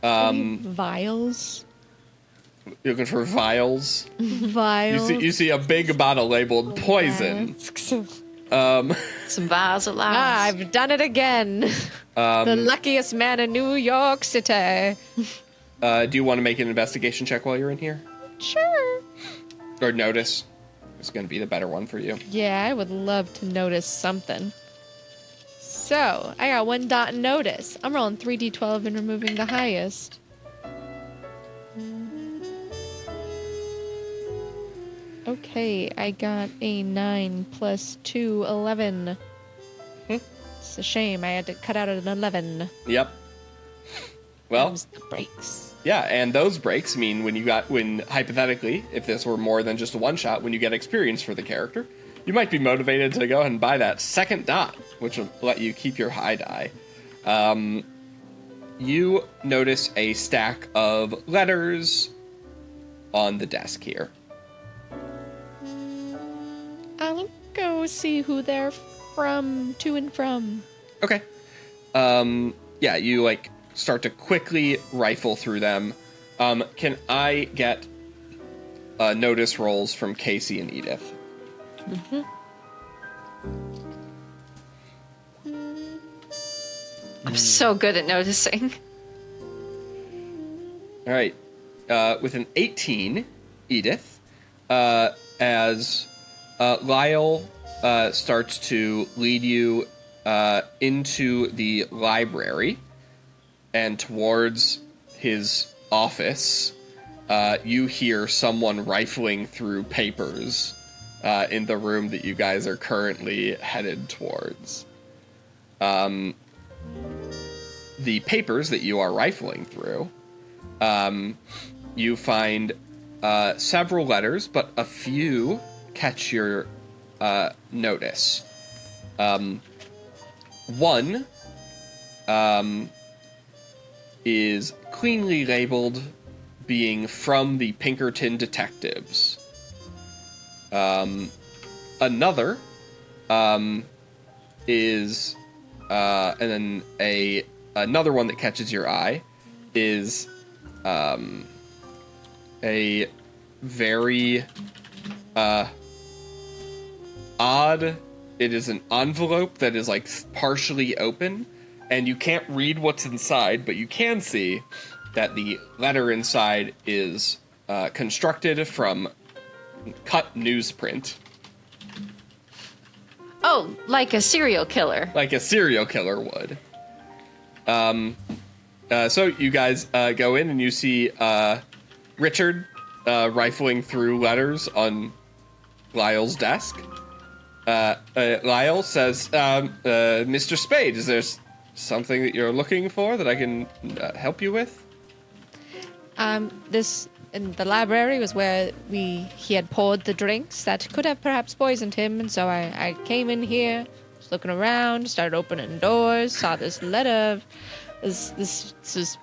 Any vials? You're looking for vials? Vials. You see a big bottle labeled poison. Some vials of lies. I've done it again. The luckiest man in New York City. Do you want to make an investigation check while you're in here? Sure. Or notice? It's going to be the better one for you. Yeah, I would love to notice something. So, I got 1 dot in notice. I'm rolling 3d12 and removing the highest. Okay, I got a 9 plus 2, 11. It's a shame I had to cut out at an 11. Yep. Well, Them's the breaks. yeah, and those breaks mean when hypothetically, if this were more than just a one-shot, when you get experience for the character, you might be motivated to go ahead and buy that second dot, which will let you keep your high die. You notice a stack of letters on the desk here. I'll go see who they're to and from. Okay. Yeah, you start to quickly rifle through them. Can I get notice rolls from Kacey and Edith? Mm-hmm. I'm so good at noticing. All right. With an 18, Edith, as Lyle starts to lead you into the library and towards his office, you hear someone rifling through papers in the room that you guys are currently headed towards. The papers that you are rifling through, you find several letters, but a few catch your notice. One is cleanly labeled being from the Pinkerton detectives. Another is and then another one that catches your eye is a very odd. It is an envelope that is partially open, and you can't read what's inside, but you can see that the letter inside is constructed from cut newsprint. Oh, like a serial killer. Like a serial killer would. So you guys go in and you see Richard rifling through letters on Lyle's desk. Lyle says, Mr. Spade, is there something that you're looking for that I can help you with? This in the library was where he had poured the drinks that could have perhaps poisoned him, and so I came in here, was looking around, started opening doors, saw this letter, this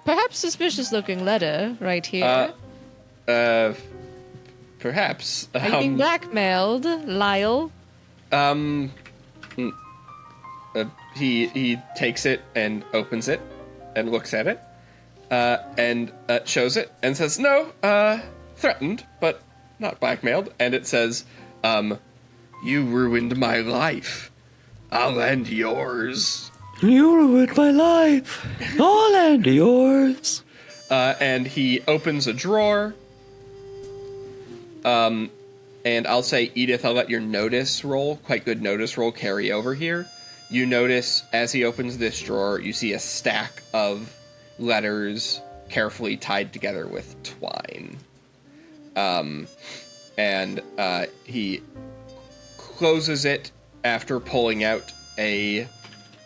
perhaps suspicious looking letter right here. Perhaps. Are you being blackmailed, Lyle? He takes it and opens it and looks at it. And shows it and says, no, threatened, but not blackmailed. And it says, you ruined my life. I'll end yours. You ruined my life. I'll end yours. And he opens a drawer. And I'll say, Edith, I'll let your quite good notice roll, carry over here. You notice, as he opens this drawer, you see a stack of letters carefully tied together with twine. And he closes it after pulling out a,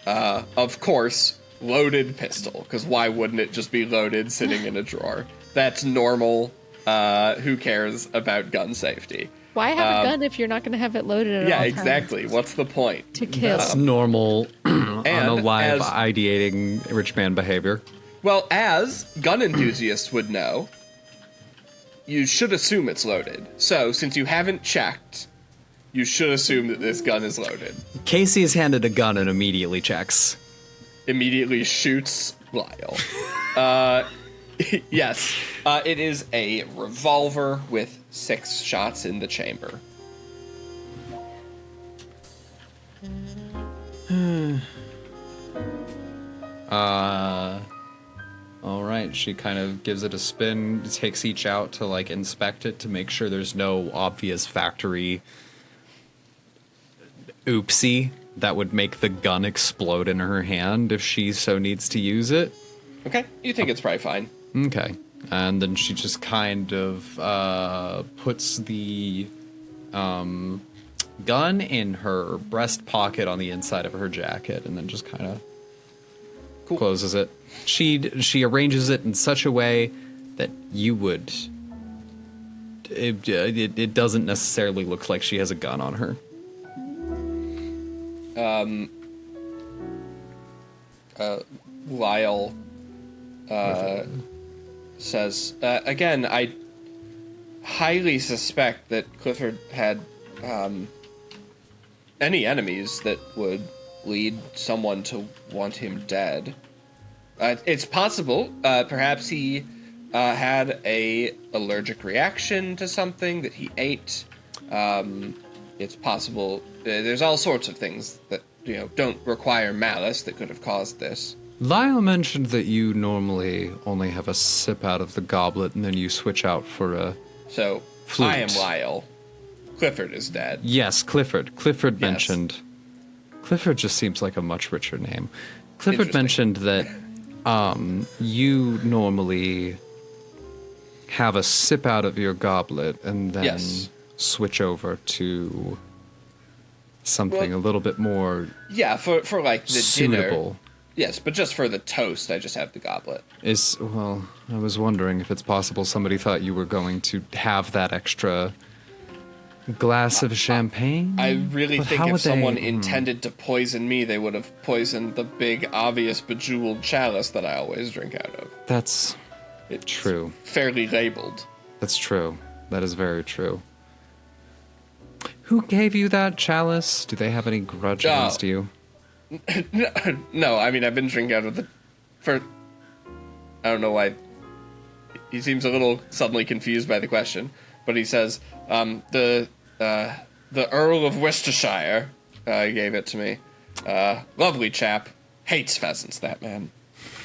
of course, loaded pistol. Because why wouldn't it just be loaded sitting in a drawer? That's normal. Who cares about gun safety? Why have a gun if you're not going to have it loaded at all Yeah, times? exactly. What's the point? To kill. That's normal as- unalive ideating rich man behavior. Well, as gun enthusiasts would know, you should assume it's loaded. So, since you haven't checked, you should assume that this gun is loaded. Kacey is handed a gun and immediately checks. Immediately shoots Lyle. Yes, it is a revolver with 6 shots in the chamber. All right, she kind of gives it a spin, takes each out to inspect it to make sure there's no obvious factory oopsie that would make the gun explode in her hand if she so needs to use it. Okay, you think it's probably fine. Okay. And then she just kind of puts the gun in her breast pocket on the inside of her jacket, and then just kind of closes it. She arranges it in such a way that you would. It doesn't necessarily look like she has a gun on her. Lyle says, again, I highly suspect that Clifford had any enemies that would lead someone to want him dead. It's possible. Perhaps he had a allergic reaction to something that he ate. It's possible. There's all sorts of things that don't require malice that could have caused this. Lyle mentioned that you normally only have a sip out of the goblet and then you switch out for a flute. I am Lyle. Clifford is dead. Yes, Clifford. Clifford Yes. mentioned. Clifford just seems like a much richer name. Clifford mentioned that you normally have a sip out of your goblet and then switch over to something a little bit more for like the suitable. dinner. Yes, but just for the toast, I just have the goblet. I was wondering if it's possible somebody thought you were going to have that extra glass of champagne. I really But think how if would someone they- intended to poison me, they would have poisoned the big, obvious, bejeweled chalice that I always drink out of. That's It's true. fairly labeled. That's true. That is very true. Who gave you that chalice? Do they have any grudge against you? No, I mean, I've been drinking out of the... I don't know why. He seems a little suddenly confused by the question, but he says, the Earl of Worcestershire gave it to me. Lovely chap. Hates pheasants, that man.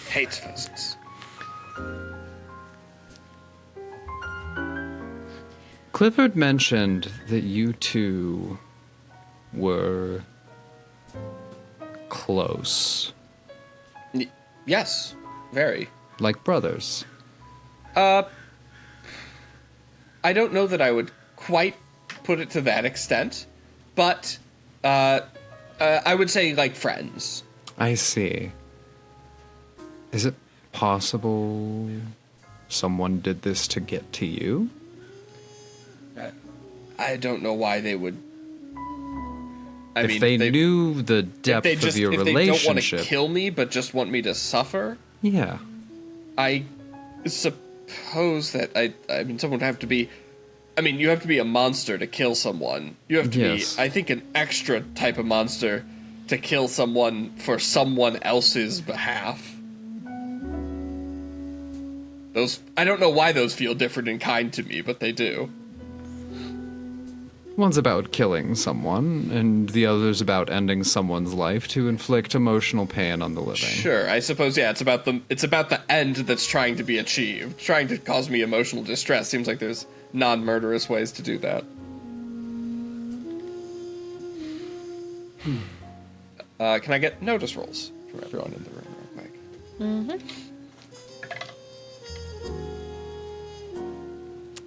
Hates pheasants. Clifford mentioned that you two were close, Yes, very. like brothers. I don't know that I would quite put it to that extent, but I would say like friends. I see. Is it possible someone did this to get to you? I don't know why they would. If they knew the depth of your if relationship. they don't want to kill me, but just want me to suffer, Yeah. I suppose that I mean, someone would have to be. I mean, you have to be a monster to kill someone. You have to Yes. be, I think, an extra type of monster to kill someone for someone else's behalf. I don't know why those feel different in kind to me, but they do. One's about killing someone, and the other's about ending someone's life to inflict emotional pain on the living. Sure, I suppose, yeah, it's about the end that's trying to be achieved. Trying to cause me emotional distress. Seems like there's non-murderous ways to do that. Can I get notice rolls from everyone in the room real quick?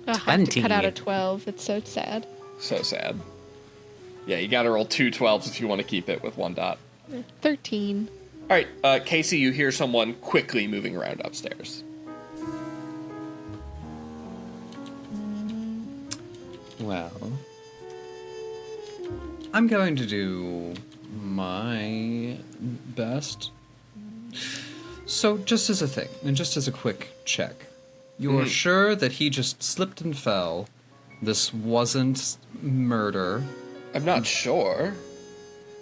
I have to cut 20. out a 12. It's so sad. So sad. Yeah, you gotta roll 2 12s if you want to keep it with 1 dot. 13. Alright, Kacey, you hear someone quickly moving around upstairs. Well, I'm going to do my best. So, just as a thing, and just as a quick check, you're sure that he just slipped and fell? This wasn't murder? I'm not sure.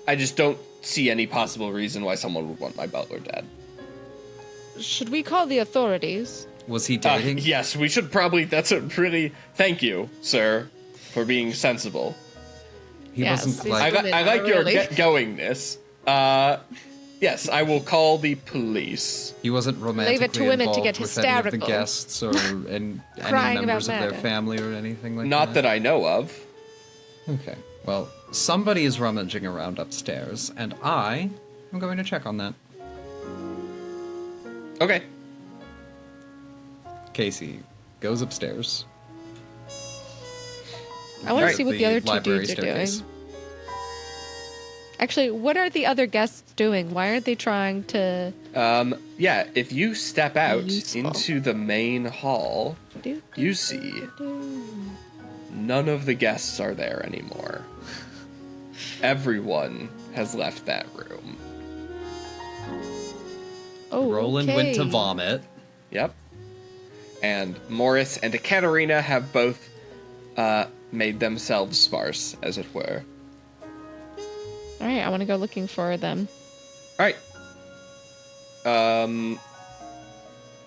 I just don't see any possible reason why someone would want my butler dead. Should we call the authorities? Was he dating? Yes, we should probably. That's a pretty. Thank you, sir, for being sensible. He Yes, wasn't these like. I like Not your really. get-goingness. Yes, I will call the police. He wasn't romantically Leave it to women to involved get with any of the hysterical. guests or any Crying members about of their murder. family or anything like Not that I know of. Okay. Well, somebody is rummaging around upstairs, and I am going to check on that. Okay. Casey goes upstairs. I want to Alright, see what the other two library dudes are doing. staircase. Actually, what are the other guests doing? Why aren't they trying to... Yeah, if you step out Useful. into the main hall, you see none of the guests are there anymore. Everyone has left that room. Oh, Roland went to okay. vomit. Yep. And Morris and Ekaterina have both made themselves sparse, as it were. All right, I want to go looking for them. All right.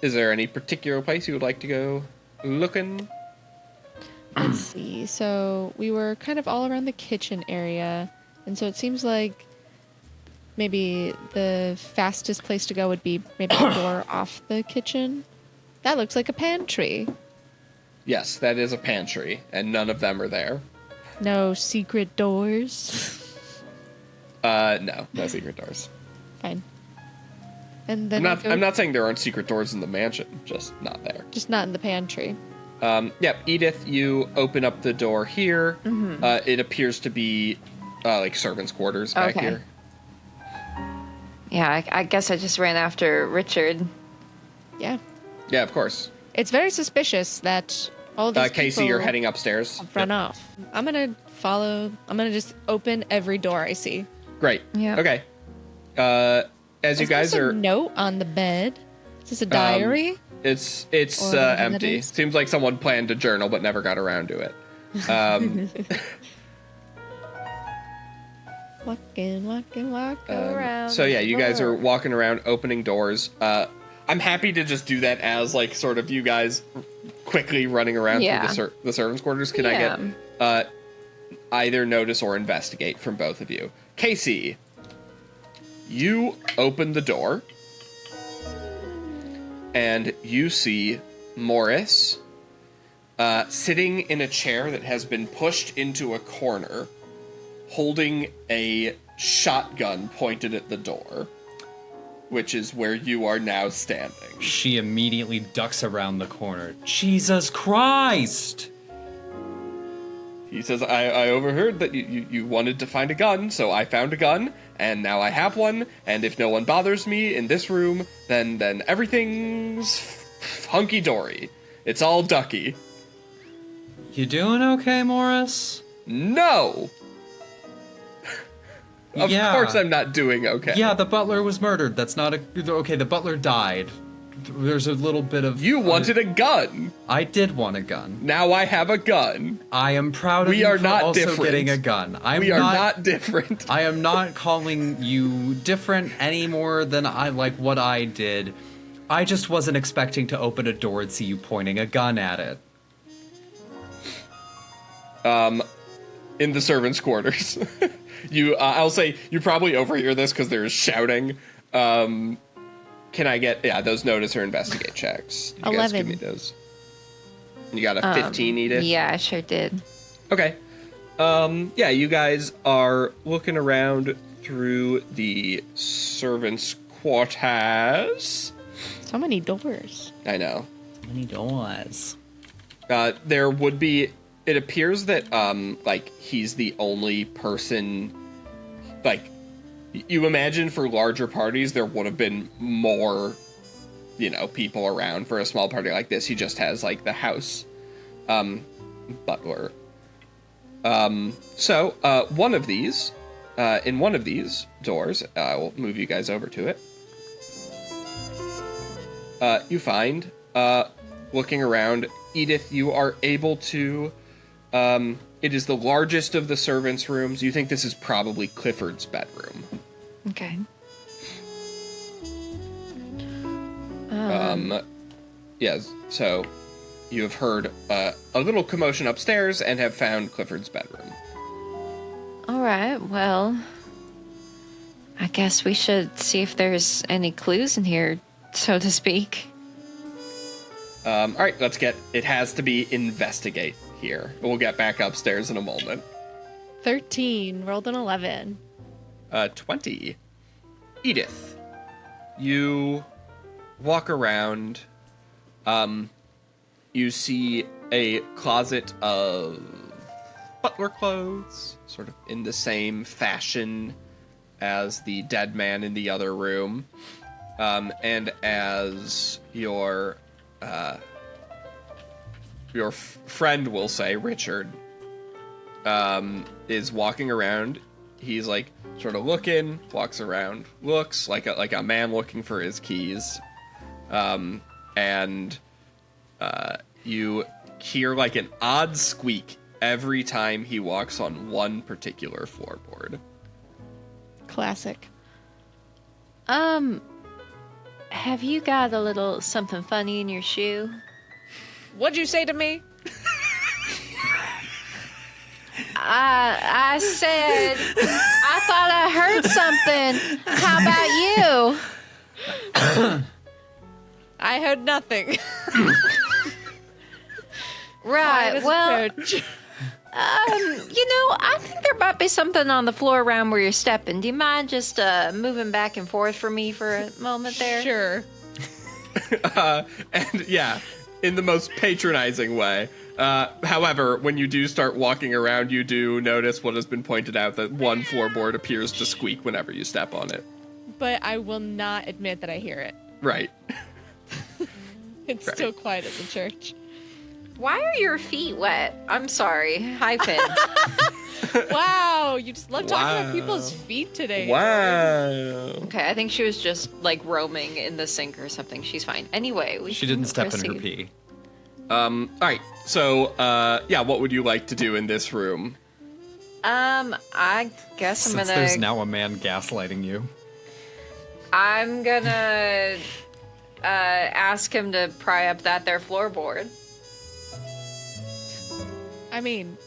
Is there any particular place you would like to go looking? Let's see. So we were kind of all around the kitchen area, and so it seems like maybe the fastest place to go would be maybe a door off the kitchen. That looks like a pantry. Yes, that is a pantry, and none of them are there. No secret doors. No secret doors. Fine. And then I'm not saying there aren't secret doors in the mansion, just not there. just not in the pantry. Edith, you open up the door here. Mm-hmm. It appears to be like servants' quarters back Okay. here. Yeah, I guess I just ran after Richard. Yeah. Yeah, of course. It's very suspicious that all these Casey, people you're heading upstairs. have run off. I'm gonna follow. I'm gonna just open every door I see. Great. Yeah. Okay. As you Is there guys some are, note on the bed? Is this a diary? it's Or whatever that empty. is. Seems like someone planned a journal but never got around to it. Walking around. So yeah, the you guys are door. walking around, opening doors. I'm happy to just do that as like sort of you guys quickly running around Yeah. through the servants' quarters. Can Yeah. I get either notice or investigate from both of you? Kacey, you open the door, and you see Morris sitting in a chair that has been pushed into a corner, holding a shotgun pointed at the door, which is where you are now standing. She immediately ducks around the corner. Jesus Christ! He says, I overheard that you wanted to find a gun, so I found a gun, and now I have one, and if no one bothers me in this room, then everything's hunky-dory. It's all ducky. You doing okay, Morris? No! Of Yeah. course I'm not doing okay. Yeah, the butler was murdered. That's not a... Okay, the butler died. There's a little bit of... You wanted a gun. I did want a gun. Now I have a gun. I am proud of We you are for not also different. getting a gun. We are not different. I am not calling you different any more than I like what I did. I just wasn't expecting to open a door and see you pointing a gun at it. In the servants' quarters. I'll say, you probably overhear this because there is shouting. Can I get, those notice or investigate checks? You guys give 11. me those. You got a 15, Edith? Yeah, I sure did. Okay. You guys are looking around through the servants' quarters. So many doors. I know. Many doors. There would be, it appears that, he's the only person, you imagine for larger parties, there would have been more, people around for a small party like this. He just has, the house, butler. One of these, in one of these doors, I will move you guys over to it. You find, looking around, Edith, you are able to, it is the largest of the servants' rooms. You think this is probably Clifford's bedroom. Okay. Yes, so you have heard a little commotion upstairs and have found Clifford's bedroom. All right, well, I guess we should see if there's any clues in here, so to speak. All right, it has to be investigate here. We'll get back upstairs in a moment. 13. Rolled an 11. 20. Edith, you walk around. You see a closet of butler clothes, sort of in the same fashion as the dead man in the other room, and as your friend will say, Richard, is walking around. He's like sort of looking, walks around, looks like a man looking for his keys, and you hear like an odd squeak every time he walks on one particular floorboard. Classic. Have you got a little something funny in your shoe? What'd you say to me? I said, I thought I heard something. How about you? I heard nothing. Right, well, I think there might be something on the floor around where you're stepping. Do you mind just moving back and forth for me for a moment there? Sure. And yeah, in the most patronizing way. However, when you do start walking around, you do notice what has been pointed out, that one floorboard appears to squeak whenever you step on it. But I will not admit that I hear it. Right. It's still quiet at the church. Why are your feet wet? I'm sorry. Hyphen. Wow, you just love talking about people's feet today. Wow. Okay, I think she was just like roaming in the sink or something. She's fine. Anyway, She didn't step in her pee. All right. So, what would you like to do in this room? I guess Since there's now a man gaslighting you. I'm gonna ask him to pry up that there floorboard. I mean,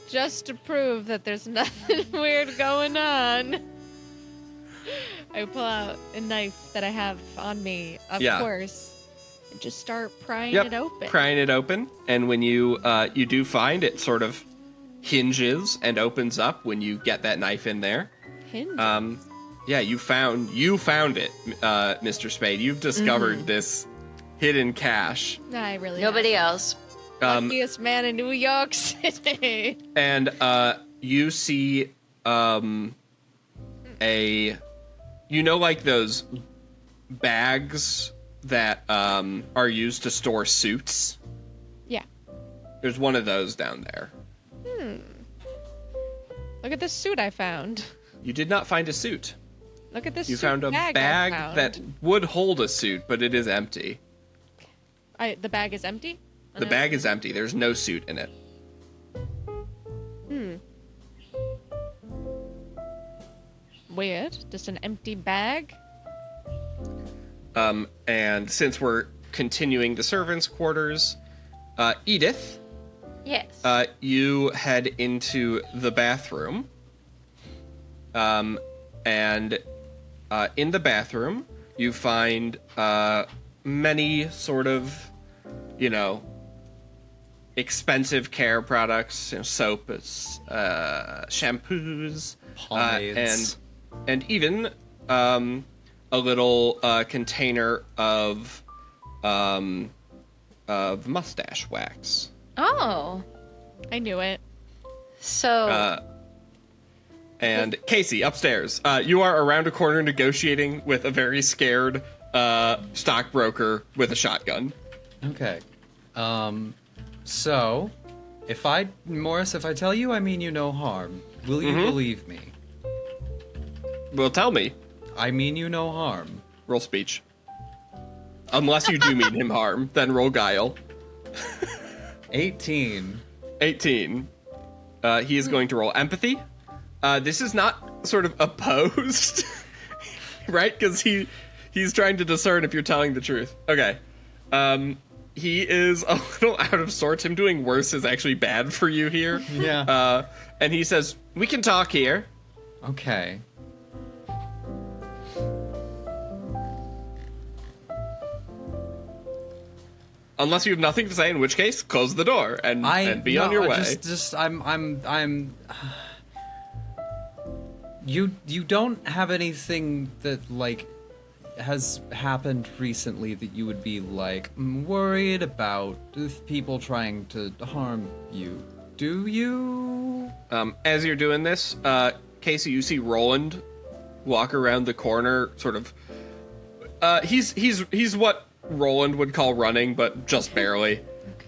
just to prove that there's nothing weird going on, I pull out a knife that I have on me, of course, and just start prying it open. Prying it open, and when you do find it, sort of hinges and opens up when you get that knife in there. Hinge? Yeah, you found it, Mr. Spade. You've discovered this hidden cache. I really Nobody else. Luckiest man in New York City. And you see like those bags that are used to store suits? Yeah. There's one of those down there. Look at this suit I found. You did not find a suit. Look at this You suit found a bag that would hold a suit, but it is empty. The bag is empty? The bag is empty. There's no suit in it. Weird. Just an empty bag? And since we're continuing the servants' quarters, Edith, Yes. you head into the bathroom. And in the bathroom, you find many sort of, expensive care products, soap, shampoos, Pomades. and even a little container of mustache wax. Oh. I knew it. So. And Kacey, upstairs, you are around a corner negotiating with a very scared stockbroker with a shotgun. Okay. So, Morris, if I tell you I mean you no harm, will you believe me? Well, tell me. I mean you no harm. Roll speech. Unless you do mean him harm, then roll guile. 18. 18. He is going to roll empathy. This is not sort of opposed, right? Because he's trying to discern if you're telling the truth. Okay. He is a little out of sorts. Him doing worse is actually bad for you here. Yeah. And he says, we can talk here. Okay. Unless you have nothing to say, in which case, close the door and be on your way. I'm You don't have anything that has happened recently that you would be worried about people trying to harm you, do you? As you're doing this, Kacey, you see Roland walk around the corner, sort of. He's what Roland would call running, but just barely.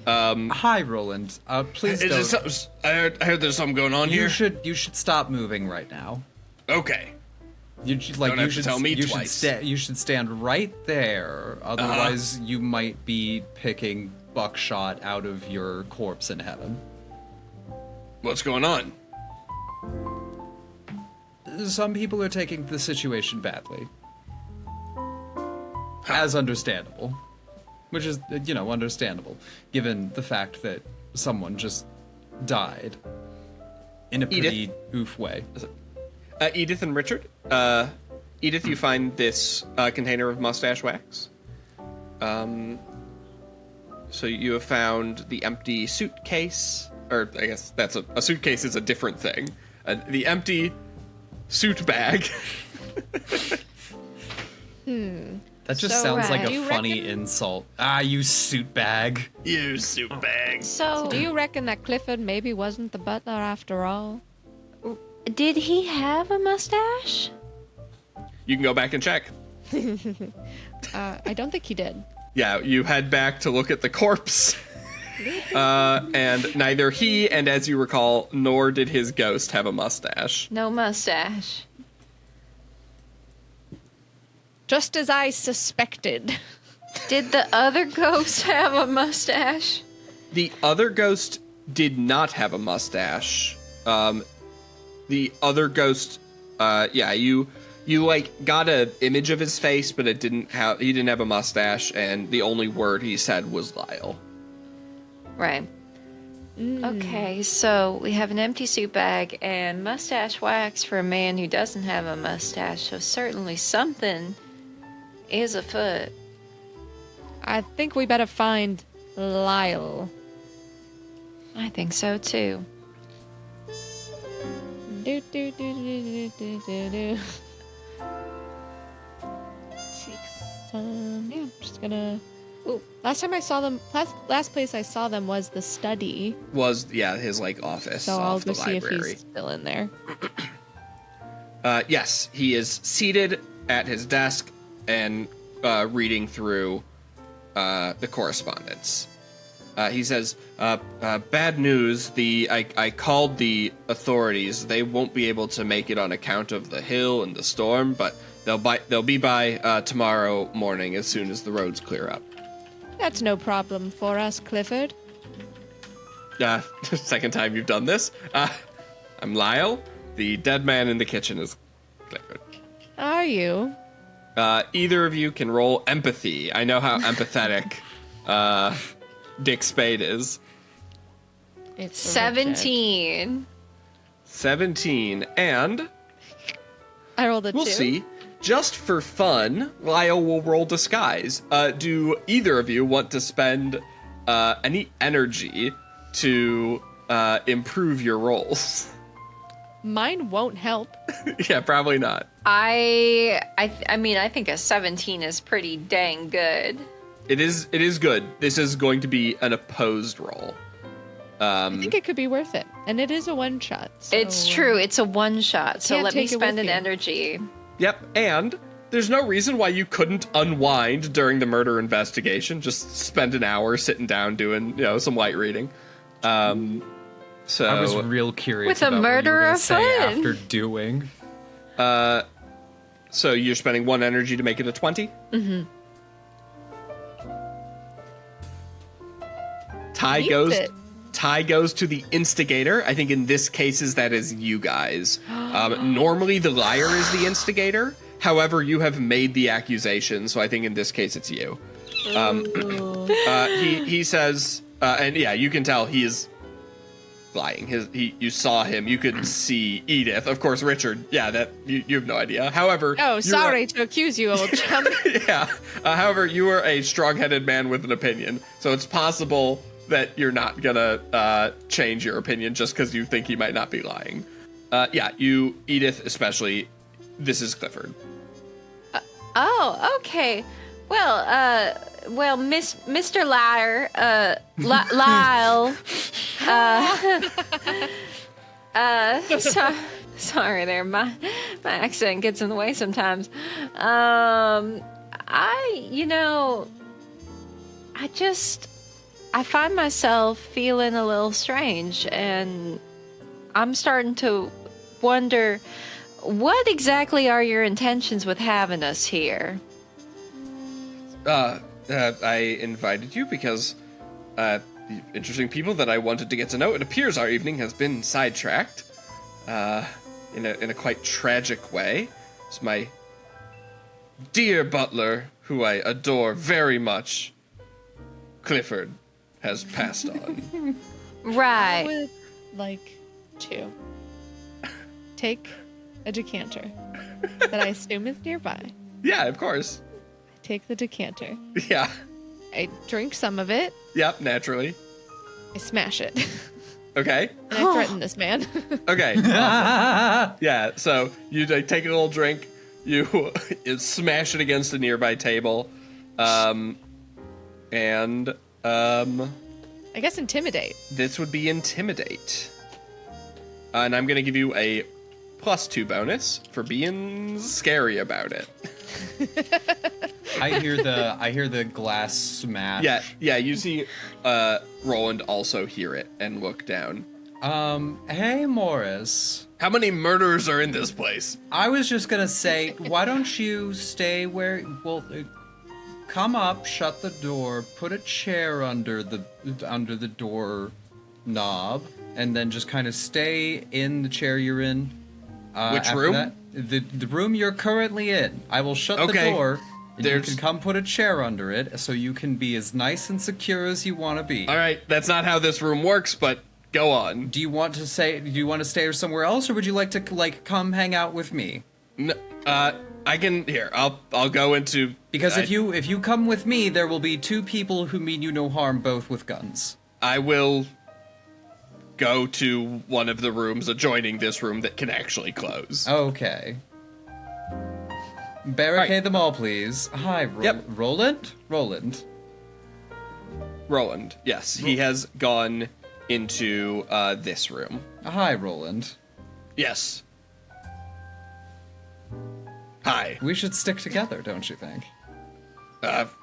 Hi, Roland. Please don't. I heard there's something going on here. You should stop moving right now. Okay. You should tell me twice. You should stand right there. Otherwise, you might be picking buckshot out of your corpse in heaven. What's going on? Some people are taking the situation badly. As understandable. Which is, understandable, given the fact that someone just died in a pretty oof way. Edith and Richard. Edith, you find this container of mustache wax. So you have found the empty suitcase, or I guess that's a suitcase is a different thing. The empty suit bag. That just sounds like a funny insult. You suit bag. You suit bag. So, Do you reckon that Clifford maybe wasn't the butler after all? did he have a mustache? You can go back and check. I don't think he did. Yeah, you head back to look at the corpse. And neither he, and as you recall, nor did his ghost have a mustache. No mustache. Just as I suspected. Did the other ghost have a mustache? The other ghost did not have a mustache. The other ghost, you got an image of his face, but he didn't have a mustache, and the only word he said was Lyle. Right. Okay, so we have an empty suit bag and mustache wax for a man who doesn't have a mustache, so certainly something is afoot. I think we better find Lyle. I think so too. Do, do, do, do, do, do, do. Let's see. I'm just gonna... Ooh, last time I saw them, last place I saw them was the study. Was, his, office So off I'll the go see library. if he's still in there. Yes, he is seated at his desk and reading through the correspondence. He says, bad news, I called the authorities. They won't be able to make it on account of the hill and the storm, but they'll be by tomorrow morning as soon as the roads clear up. That's no problem for us, Clifford. Second time you've done this. I'm Lyle. The dead man in the kitchen is Clifford. Are you? Either of you can roll empathy. I know how empathetic Dick Spade is. It's 17. 17, and I rolled a 2. we'll see. Just for fun, Lyle will roll disguise. Do either of you want to spend any energy to improve your rolls? Mine won't help. Yeah, probably not. I mean, I think a 17 is pretty dang good. It is good. This is going to be an opposed roll. I think it could be worth it. And it is a one-shot. So It's true. It's a one-shot, so can't let me take it spend with an you. energy. Yep, and there's no reason why you couldn't unwind during the murder investigation. Just spend an hour sitting down doing, some light reading. So I was real curious With a about what you were murder gonna of say fun. after doing. So you're spending 1 energy to make it a 20? Mm-hmm. Tie goes to the instigator. I think in this case that is you guys. Normally the liar is the instigator. However, you have made the accusation, so I think in this case it's you. He says, and yeah, you can tell he is lying. You saw him. You could see Edith. Of course, Richard. Yeah, that you have no idea. However, Oh, sorry to accuse you, old chum. yeah. However, you are a strong-headed man with an opinion, so it's possible that you're not gonna change your opinion just because you think he might not be lying. You, Edith, especially. This is Clifford. Oh, okay. Well, Mr. Liar, Lyle, sorry there, My accent gets in the way sometimes. I find myself feeling a little strange, and I'm starting to wonder, what exactly are your intentions with having us here? I invited you because, interesting people that I wanted to get to know. It appears our evening has been sidetracked, in a quite tragic way. It's my dear butler, who I adore very much, Clifford, has passed on. Right. I would like to take a decanter that I assume is nearby. Yeah, of course. I take the decanter. Yeah. I drink some of it. Yep, naturally. I smash it. Okay. And I threaten this man. Okay. Awesome. Yeah, so you take a little drink, you smash it against a nearby table, and I guess intimidate. this would be intimidate. And I'm gonna give you a +2 bonus for being scary about it. I hear the glass smash. Yeah, you see Roland also hear it and look down. Hey Morris. How many murders are in this place? I was just gonna say, why don't you stay where? Well, come up, shut the door, put a chair under the door knob, and then just kind of stay in the chair you're in. Which after room? that- the room you're currently in. I will shut the Okay. door. And you There's- can come put a chair under it, so you can be as nice and secure as you want to be. All right, that's not how this room works, but go on. Do you want to stay somewhere else, or would you like to come hang out with me? I can here. I'll go into Because if you come with me, there will be two people who mean you no harm, both with guns. I will go to one of the rooms adjoining this room that can actually close. Okay. Barricade them all, please. Hi, Yep. Roland? Roland. Roland, yes, he has gone into this room. Hi, Roland. Yes. Hi. We should stick together, don't you think?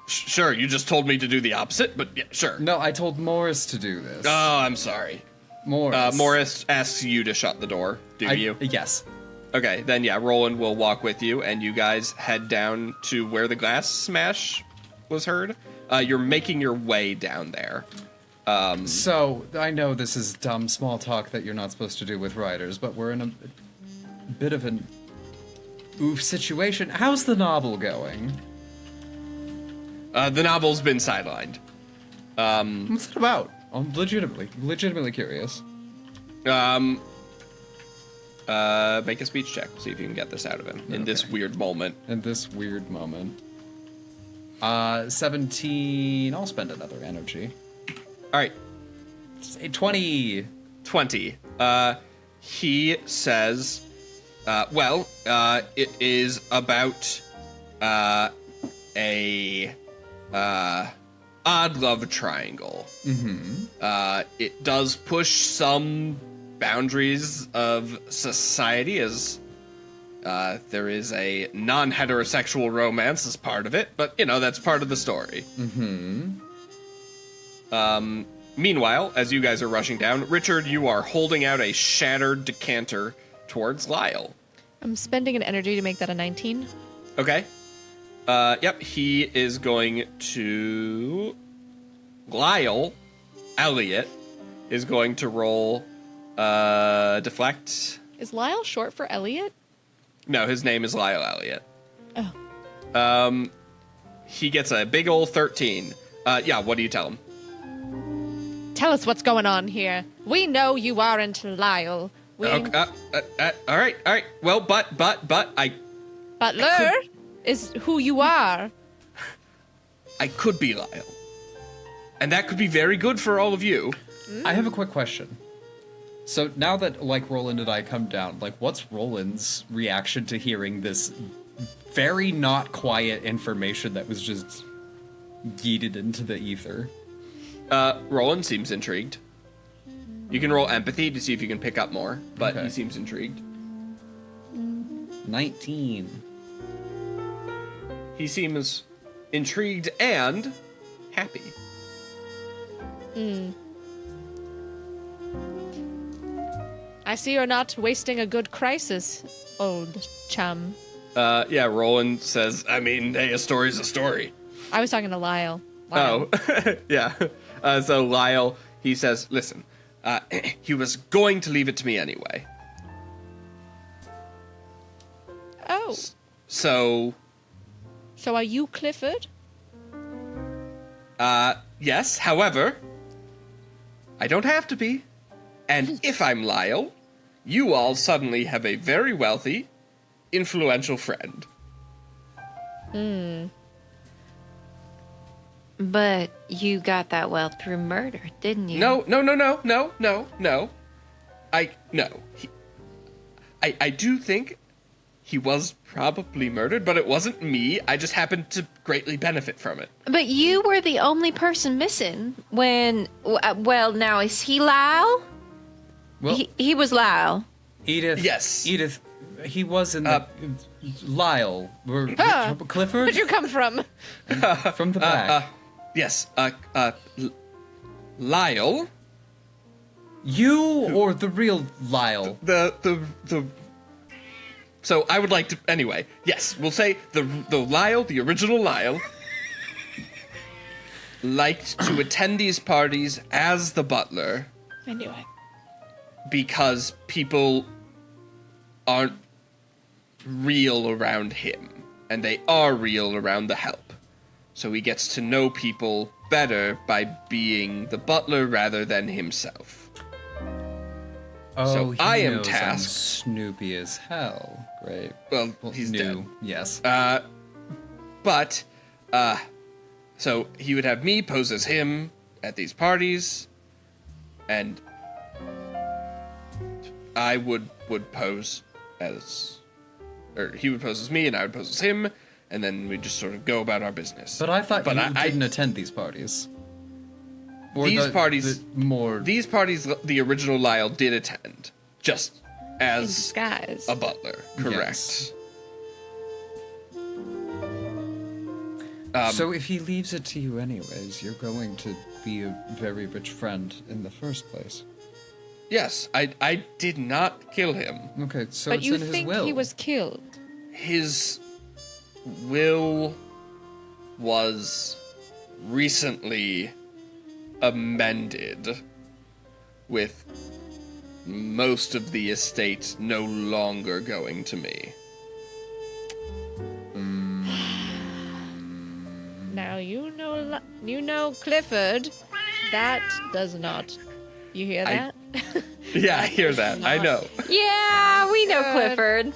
Sure, you just told me to do the opposite, but yeah, sure. No, I told Morris to do this. Oh, I'm sorry. Morris. Morris asks you to shut the door, do you? Yes. Okay, then yeah, Roland will walk with you, and you guys head down to where the glass smash was heard. You're making your way down there. So, I know this is dumb small talk that you're not supposed to do with writers, but we're in a bit of an oof situation. How's the novel going? The novel's been sidelined. What's it about? I'm legitimately curious. Make a speech check. See if you can get this out of him in this weird moment. In this weird moment. 17. I'll spend another energy. All right, 20. 20. He says, it is about a odd love triangle. Mm-hmm. It does push some boundaries of society, as there is a non-heterosexual romance as part of it, but that's part of the story. Mm-hmm. Meanwhile, as you guys are rushing down, Richard, you are holding out a shattered decanter towards Lyle. I'm spending an energy to make that a 19. Okay. Yep, he is going to... Lyle Elliot is going to roll deflect. Is Lyle short for Elliot? No, his name is Lyle Elliot. Oh. He gets a big old 13. What do you tell him? Tell us what's going on here. We know you aren't Lyle. All right. Well, but I Butler is who you are. I could be Lyle. And that could be very good for all of you. I have a quick question. So now that, Roland and I come down, what's Roland's reaction to hearing this very not quiet information that was just yeeted into the ether? Roland seems intrigued. You can roll empathy to see if you can pick up more, but Okay. he seems intrigued. 19. He seems intrigued and happy. I see you're not wasting a good crisis, old chum. Yeah, Roland says, I mean, hey, a story's a story. I was talking to Lyle. Oh, yeah. So Lyle, he says, listen, he was going to leave it to me anyway. Oh. So, So are you Clifford? yes, however, I don't have to be. And if I'm Lyle, you all suddenly have a very wealthy, influential friend. But you got that wealth through murder, didn't you? No. I do think he was probably murdered, but it wasn't me. I just happened to greatly benefit from it. But you were the only person missing when... Well, now, is he Lyle? Well, He was Lyle. Edith. Yes. Edith. He was in the Lyle. Clifford Where'd you come from? from the back. Yes, Lyle. You or the real Lyle? So I would like to, anyway, yes, we'll say the Lyle, the original Lyle, liked to attend these parties as the butler I knew it. because people aren't real around him, and they are real around the help. So he gets to know people better by being the butler rather than himself. Oh, So he I am knows I'm tasked- Snoopy as hell. Great. Well, he's new. dead. Yes. But, so he would have me pose as him at these parties, and I would pose as, or he would pose as me, and I would pose as him, and then we just sort of go about our business. But I thought you I didn't attend these parties. Or These parties- more. These parties, the original Lyle did attend, just In as disguise. a butler. Correct. Yes. So if he leaves it to you anyways, you're going to be a very rich friend in the first place. Yes, I did not kill him. Okay, so But it's you in his think will. he was killed? His will was recently amended, with most of the estate no longer going to me. Now you know Clifford. That does not. You hear I- that? Yeah, I hear that. I know. Yeah, we know Good. Clifford.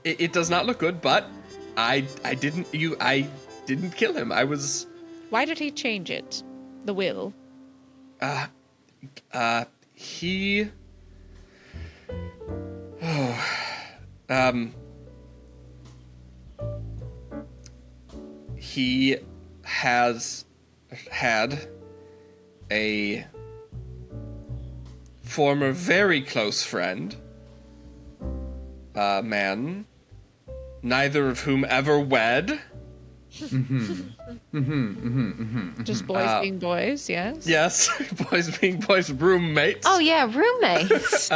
It does not look good, but I didn't kill him. I was Why did he change it? The will. he he has had a former very close friend, man, neither of whom ever wed. Just boys being boys, yes? Yes, boys being boys, roommates. Oh, yeah, roommates.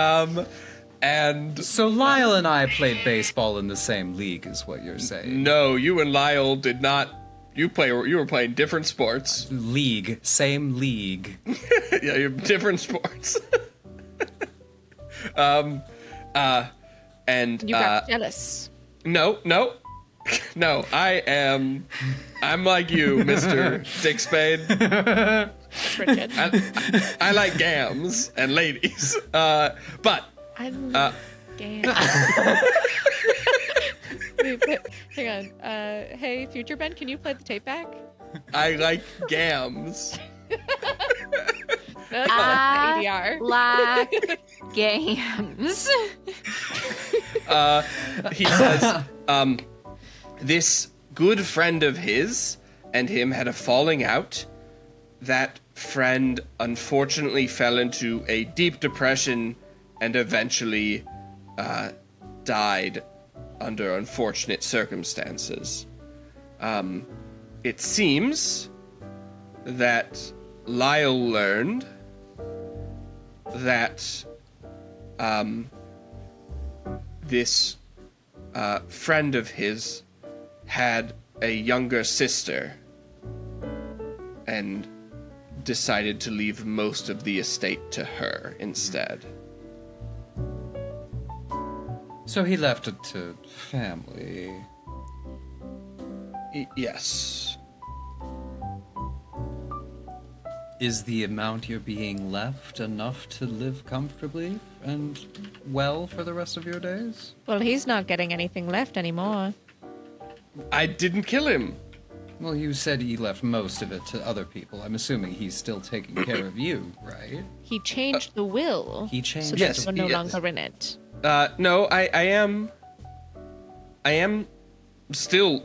And So Lyle and I played baseball in the same league, is what you're saying. no, you and Lyle did not. You were playing different sports. League, same league. Yeah, you're different sports. And You got jealous. no. I'm like you, Mr. Dick Spade. Richard. I like gams and ladies. But I love games. Wait, hang on. Hey, Future Ben, can you play the tape back? I like gams. No, I the ADR. like games. He says, this good friend of his and him had a falling out. That friend unfortunately fell into a deep depression and eventually died under unfortunate circumstances. It seems that Lyle learned that this friend of his had a younger sister and decided to leave most of the estate to her instead. So he left it to family. Yes. Is the amount you're being left enough to live comfortably and well for the rest of your days? Well, he's not getting anything left anymore. I didn't kill him. Well, you said he left most of it to other people. I'm assuming he's still taking care of you, right? He changed the will. He changed so the Yes, that we're no yes. longer in it. No, I am still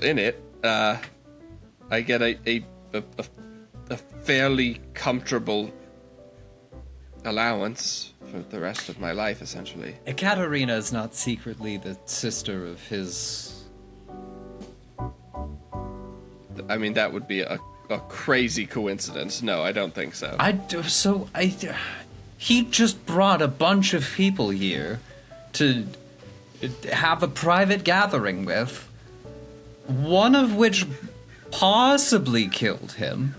in it. I get a fairly comfortable allowance for the rest of my life, essentially. Ekaterina is not secretly the sister of his... I mean, that would be a crazy coincidence. No, I don't think so. He just brought a bunch of people here to have a private gathering with, one of which possibly killed him.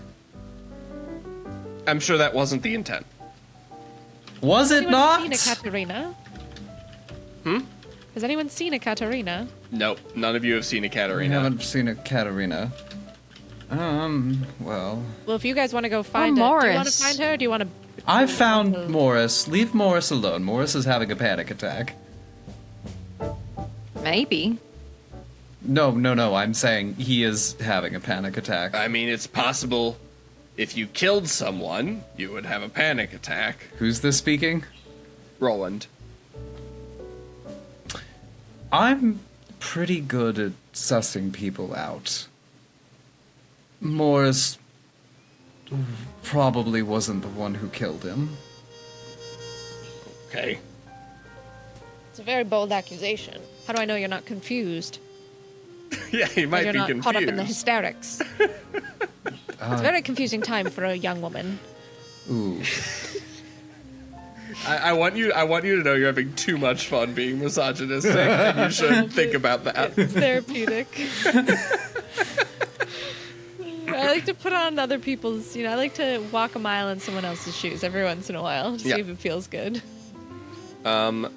I'm sure that wasn't the intent. Was it Has anyone not? seen a Katerina? Has anyone seen a Katerina? Nope, none of you have seen a I Katerina. haven't seen a Katerina. Well... Well, if you guys want to go find her, do you want to Morris. find her? Or do you want to? I found Morris. Leave Morris alone. Morris is having a panic attack. Maybe. No, I'm saying he is having a panic attack. I mean, it's possible if you killed someone, you would have a panic attack. Who's this speaking? Roland. I'm pretty good at sussing people out. Morris probably wasn't the one who killed him. Okay. It's a very bold accusation. How do I know you're not confused? Yeah, he might You're be not confused. caught up in the hysterics. It's a very confusing time for a young woman. Ooh. I want you to know you're having too much fun being misogynistic, and you should think about that. It's therapeutic. I like to put on other people's, I like to walk a mile in someone else's shoes every once in a while to Yeah. see if it feels good. Do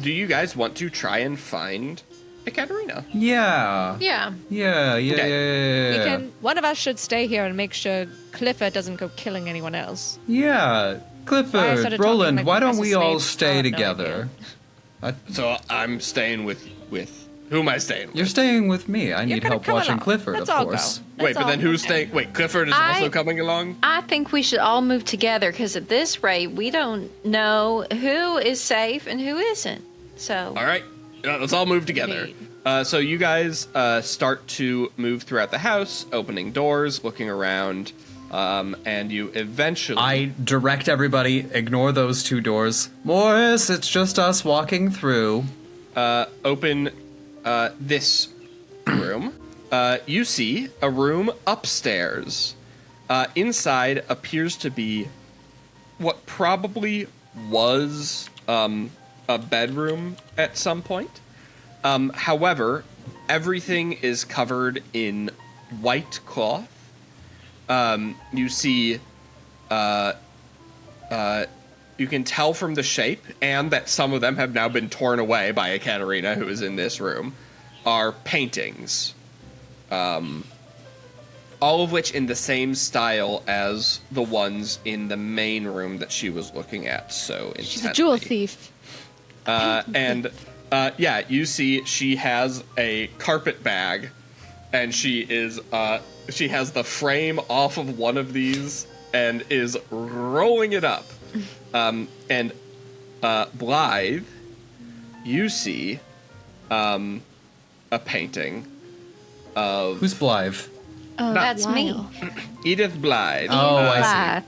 you guys want to try and find Ekaterina? Yeah. Yeah. Yeah. One of us should stay here and make sure Clifford doesn't go killing anyone else. Yeah. Why I Clifford, started Roland, talking like why don't Professor we all Snape, stay I have no together? So I'm staying with who am I staying with? You're staying with me. I You're need gonna help come watching along. Clifford, Let's of all course. go. Wait, but then who's staying? Wait, Clifford is also coming along? I think we should all move together because at this rate, we don't know who is safe and who isn't. So. All right, let's all move together. So you guys start to move throughout the house, opening doors, looking around, and you eventually... I direct everybody, ignore those two doors. Morris, it's just us walking through. open this room. You see a room upstairs. Inside appears to be what probably was a bedroom at some point. However, everything is covered in white cloth. You see, you can tell from the shape, and that some of them have now been torn away by Ekaterina, who is in this room, are paintings. All of which in the same style as the ones in the main room that she was looking at so intently. She's a jewel thief. Yeah, you see she has a carpet bag, and she has the frame off of one of these and is rolling it up. And Blythe, you see a painting of Who's Blythe? Oh, that's me. Edith Blythe. Oh, I see. Blythe.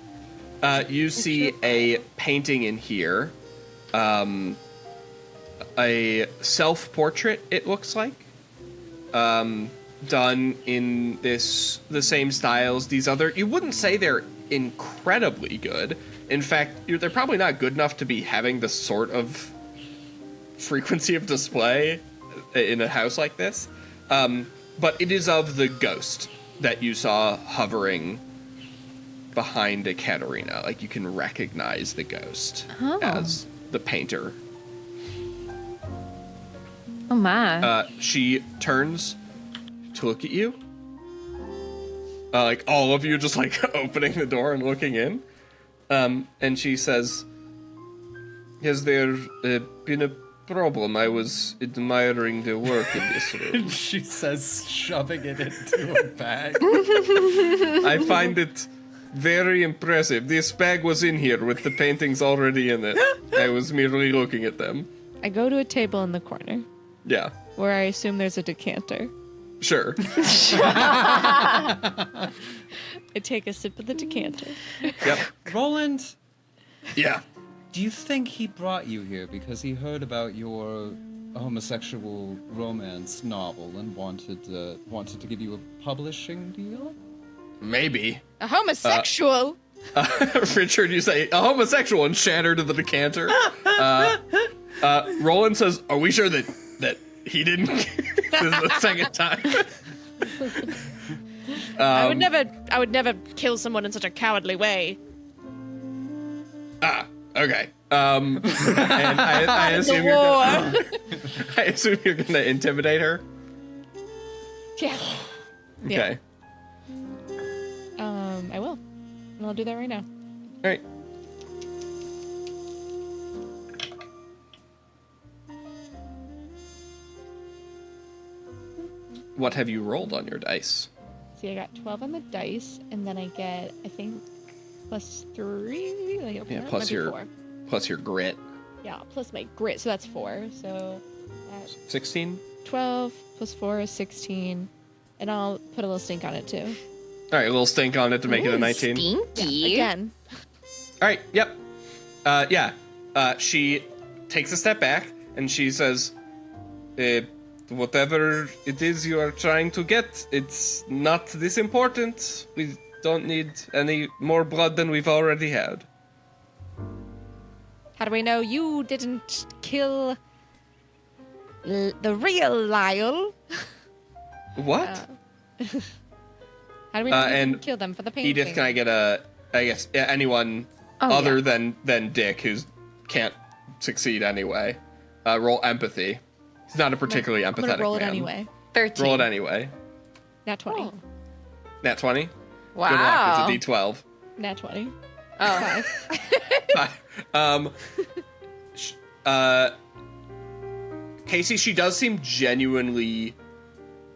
You see a painting in here. A self-portrait, it looks like. Done in the same style as these other. You wouldn't say they're incredibly good. In fact, they're probably not good enough to be having the sort of frequency of display in a house like this. But it is of the ghost that you saw hovering behind Ekaterina. Like, you can recognize the ghost as the painter. Oh my. She turns to look at you. Like, all of you just, like, opening the door and looking in. And she says, has there been a problem? I was admiring the work in this room. She says, shoving it into a bag. I find it very impressive. This bag was in here with the paintings already in it. I was merely looking at them. I go to a table in the corner Yeah, where I assume there's a decanter. sure. I take a sip of the decanter. Yep. Roland, Yeah. do you think he brought you here because he heard about your homosexual romance novel and wanted to give you a publishing deal? Maybe. A homosexual? Richard, you say a homosexual and shatter to the decanter. Roland says, are we sure that he didn't? This is the second time. I would never kill someone in such a cowardly way. Okay. And I assume I assume you're gonna intimidate her. Yeah. Okay. I will. And I'll do that right now. All right. What have you rolled on your dice? See, I got 12 on the dice, and then I get, I think, +3. Like, Yeah, that plus might be your 4. plus your grit. Yeah, plus my grit, so that's 4. So 16. 12 plus 4 is 16, and I'll put a little stink on it too. All right, a little stink on it to make it a 19. Stinky. Again. All right. Yep. Yeah. She takes a step back and she says, whatever it is you are trying to get, it's not this important. We don't need any more blood than we've already had. How do we know you didn't kill the real Lyle? What? How do we know you and didn't kill them for the painting? Edith, can I get anyone Oh, other yeah. than Dick, who can't succeed anyway, roll empathy. He's not a particularly I'm empathetic gonna roll it man. anyway. 13. Roll it anyway. Nat 20. Oh. Nat 20? Wow. Good luck. It's a D12. Nat 20. Oh. 5. Kacey, she does seem genuinely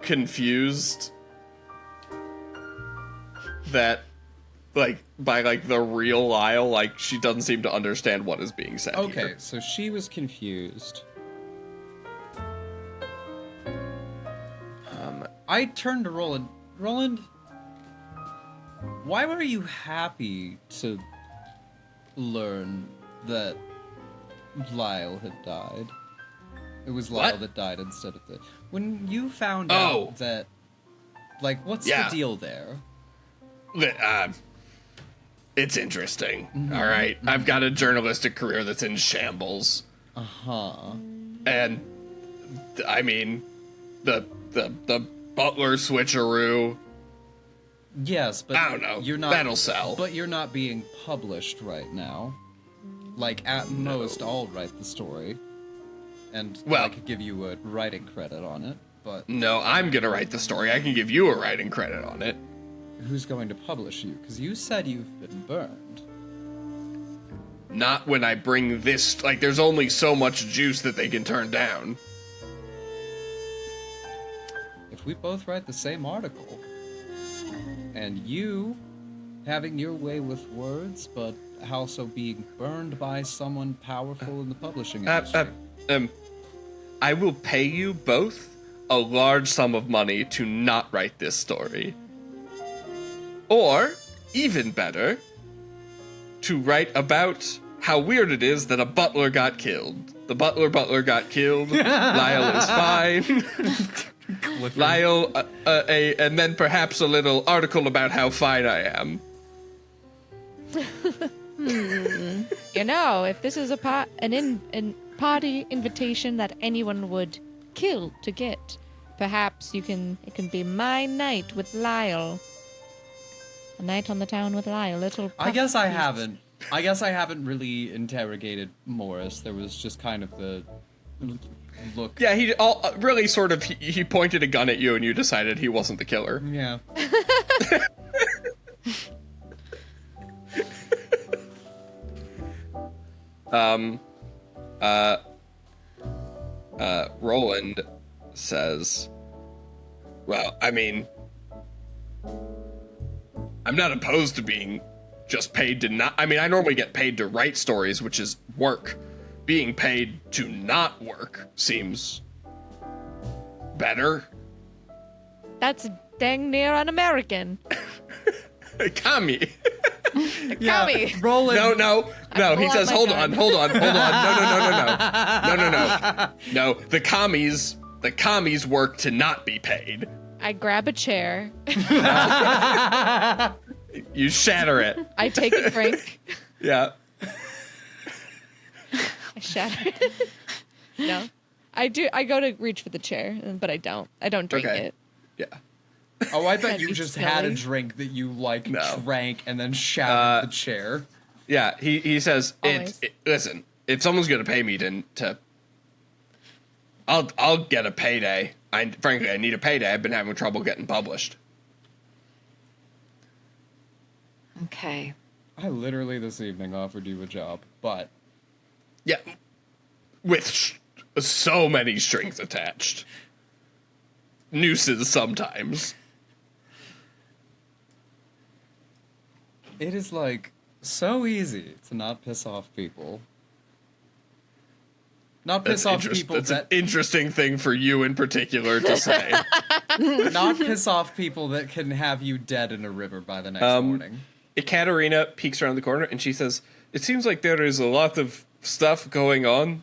confused that, like, by, like, the real Lyle, like, she doesn't seem to understand what is being said Okay, here. so she was confused. I turned to Roland. Roland, why were you happy to learn that Lyle had died? It was Lyle What? that died instead of the... When you found Oh. out that... Like, what's Yeah. the deal there? It's interesting. All right. I've got a journalistic career that's in shambles. Uh-huh. And, I mean, the butler switcheroo. Yes, but I don't know. You're not, That'll sell. But you're not being published right now. Like, at most, I'll write the story. And Well- I could give you a writing credit on it, but No, I'm gonna write the story. I can give you a writing credit on it. who's going to publish you? Because you said you've been burned. Not when I bring this... Like, there's only so much juice that they can turn down. If we both write the same article, and you having your way with words, but also being burned by someone powerful in the publishing industry. I will pay you both a large sum of money to not write this story. Or, even better, to write about how weird it is that a butler got killed. The butler got killed. Lyle is fine. Lyle, and then perhaps a little article about how fine I am. You know, if this is a party invitation that anyone would kill to get, perhaps it can be my night with Lyle. A night on the town with Lyle. I guess I haven't really interrogated Morris. There was just kind of the look. Yeah, he pointed a gun at you and you decided he wasn't the killer. Yeah. Roland says, well, I mean, I'm not opposed to being just paid to not, I mean, I normally get paid to write stories, which is work. Being paid to not work seems better. That's dang near un-American. Commie. Commie. Roland. No. He says, hold on. No. No. The commies work to not be paid. I grab a chair. You shatter it. I take a drink. Yeah. I shatter it. No. I do. I go to reach for the chair, but I don't. I don't drink it. Yeah. Oh, I thought That'd you be just silly. had a drink that you, No. drank and then shattered the chair. Yeah, he says, Always. listen, if someone's going to pay me to I'll get a payday. Frankly, I need a payday. I've been having trouble getting published. Okay. I literally this evening offered you a job, but... Yeah, with so many strings attached. Nooses sometimes. It is, so easy to not piss off people. Not piss off people That's an interesting thing for you in particular to say. Not piss off people that can have you dead in a river by the next morning. Ekaterina peeks around the corner and she says, it seems like there is a lot of stuff going on.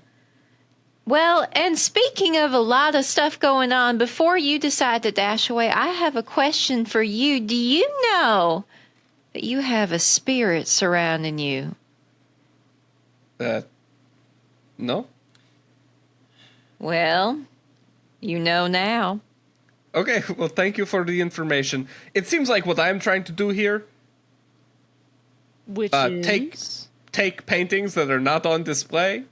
Well, and speaking of a lot of stuff going on, before you decide to dash away, I have a question for you. Do you know that you have a spirit surrounding you? No? Well, you know now. Okay, well, thank you for the information. It seems like what I'm trying to do here, Which take paintings that are not on display,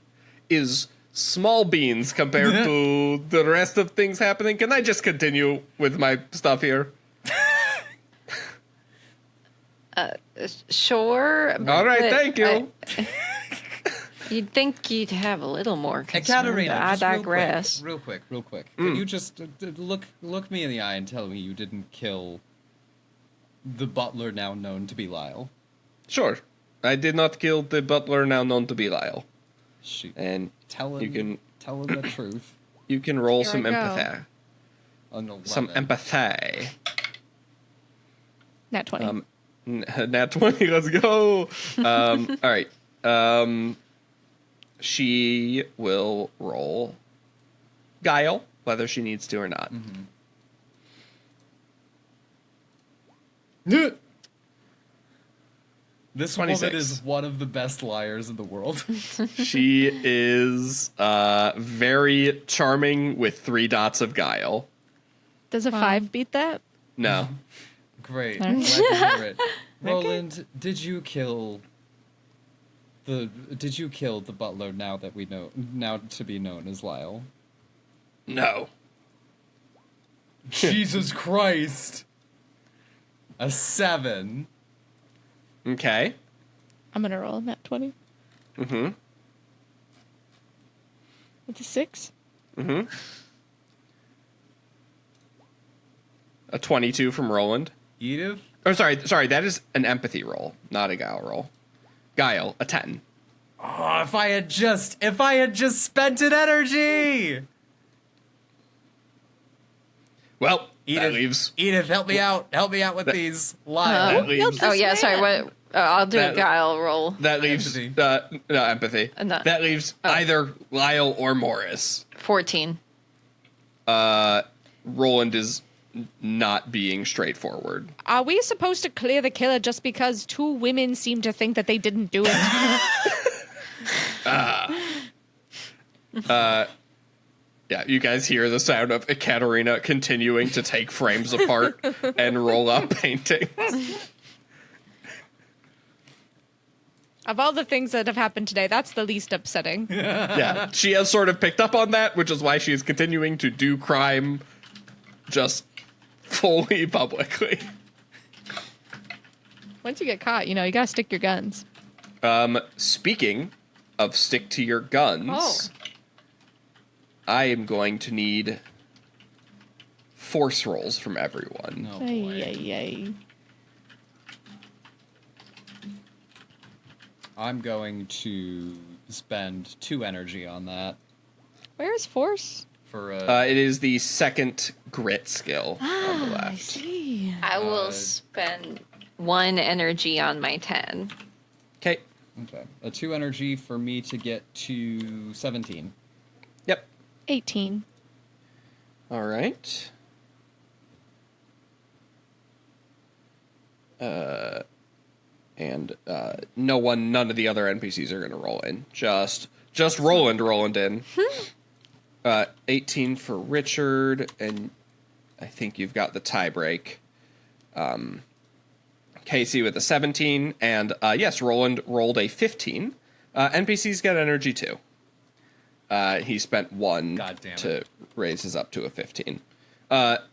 is small beans compared to the rest of things happening. Can I just continue with my stuff here? Sure. All right, but thank you. You'd think you'd have a little more concern. Ekaterina, but I just digress. real quick. Can you just look me in the eye and tell me you didn't kill the butler now known to be Lyle? Sure. I did not kill the butler now known to be Lyle. Shoot. And Tell him the truth. you can roll Here some I go. empathy. An 11. Some empathy. Nat 20. Nat 20, let's go. All right. She will roll guile, whether she needs to or not. This 26. woman is one of the best liars in the world. She is very charming with 3 dots of guile. Does a 5 beat that? No. Great. Alright. Glad to hear it. Roland, did you kill the butler now to be known as Lyle? No. Jesus Christ. A 7. Okay. I'm gonna roll nat 20 Mm-hmm. with a 6. Mm-hmm. A 22 from Roland. Edith? Or sorry, that is an empathy roll, not a guile roll. Guile, a 10. Oh, if I had just spent an energy! Well, that Edith, leaves. Edith, help me out. Help me out with these lies. That leaves. Oh, yeah, sorry. I'll do That- a guile roll. That leaves Empathy. no empathy. No. That leaves either Lyle or Morris. 14. Roland is not being straightforward. Are we supposed to clear the killer just because 2 women seem to think that they didn't do it? Yeah, you guys hear the sound of Ekaterina continuing to take frames apart and roll up paintings. Of all the things that have happened today, that's the least upsetting. Yeah, she has sort of picked up on that, which is why she is continuing to do crime just fully publicly. Once you get caught, you gotta stick your guns. Speaking of stick to your guns, I am going to need force rolls from everyone. Oh, Ay, boy. ay, ay. I'm going to spend 2 energy on that Where's Force? for It is the second grit skill on the I left. see. I will spend 1 energy on my 10. Okay. okay, a 2 energy for me to get to 17. Yep. 18. All right. And none of the other NPCs are going to roll in. Just Roland in. 18 for Richard, and I think you've got the tie break. Kacey with a 17, and yes, Roland rolled a 15. NPCs get energy too. He spent 1 God damn it. to raise his up to a 15.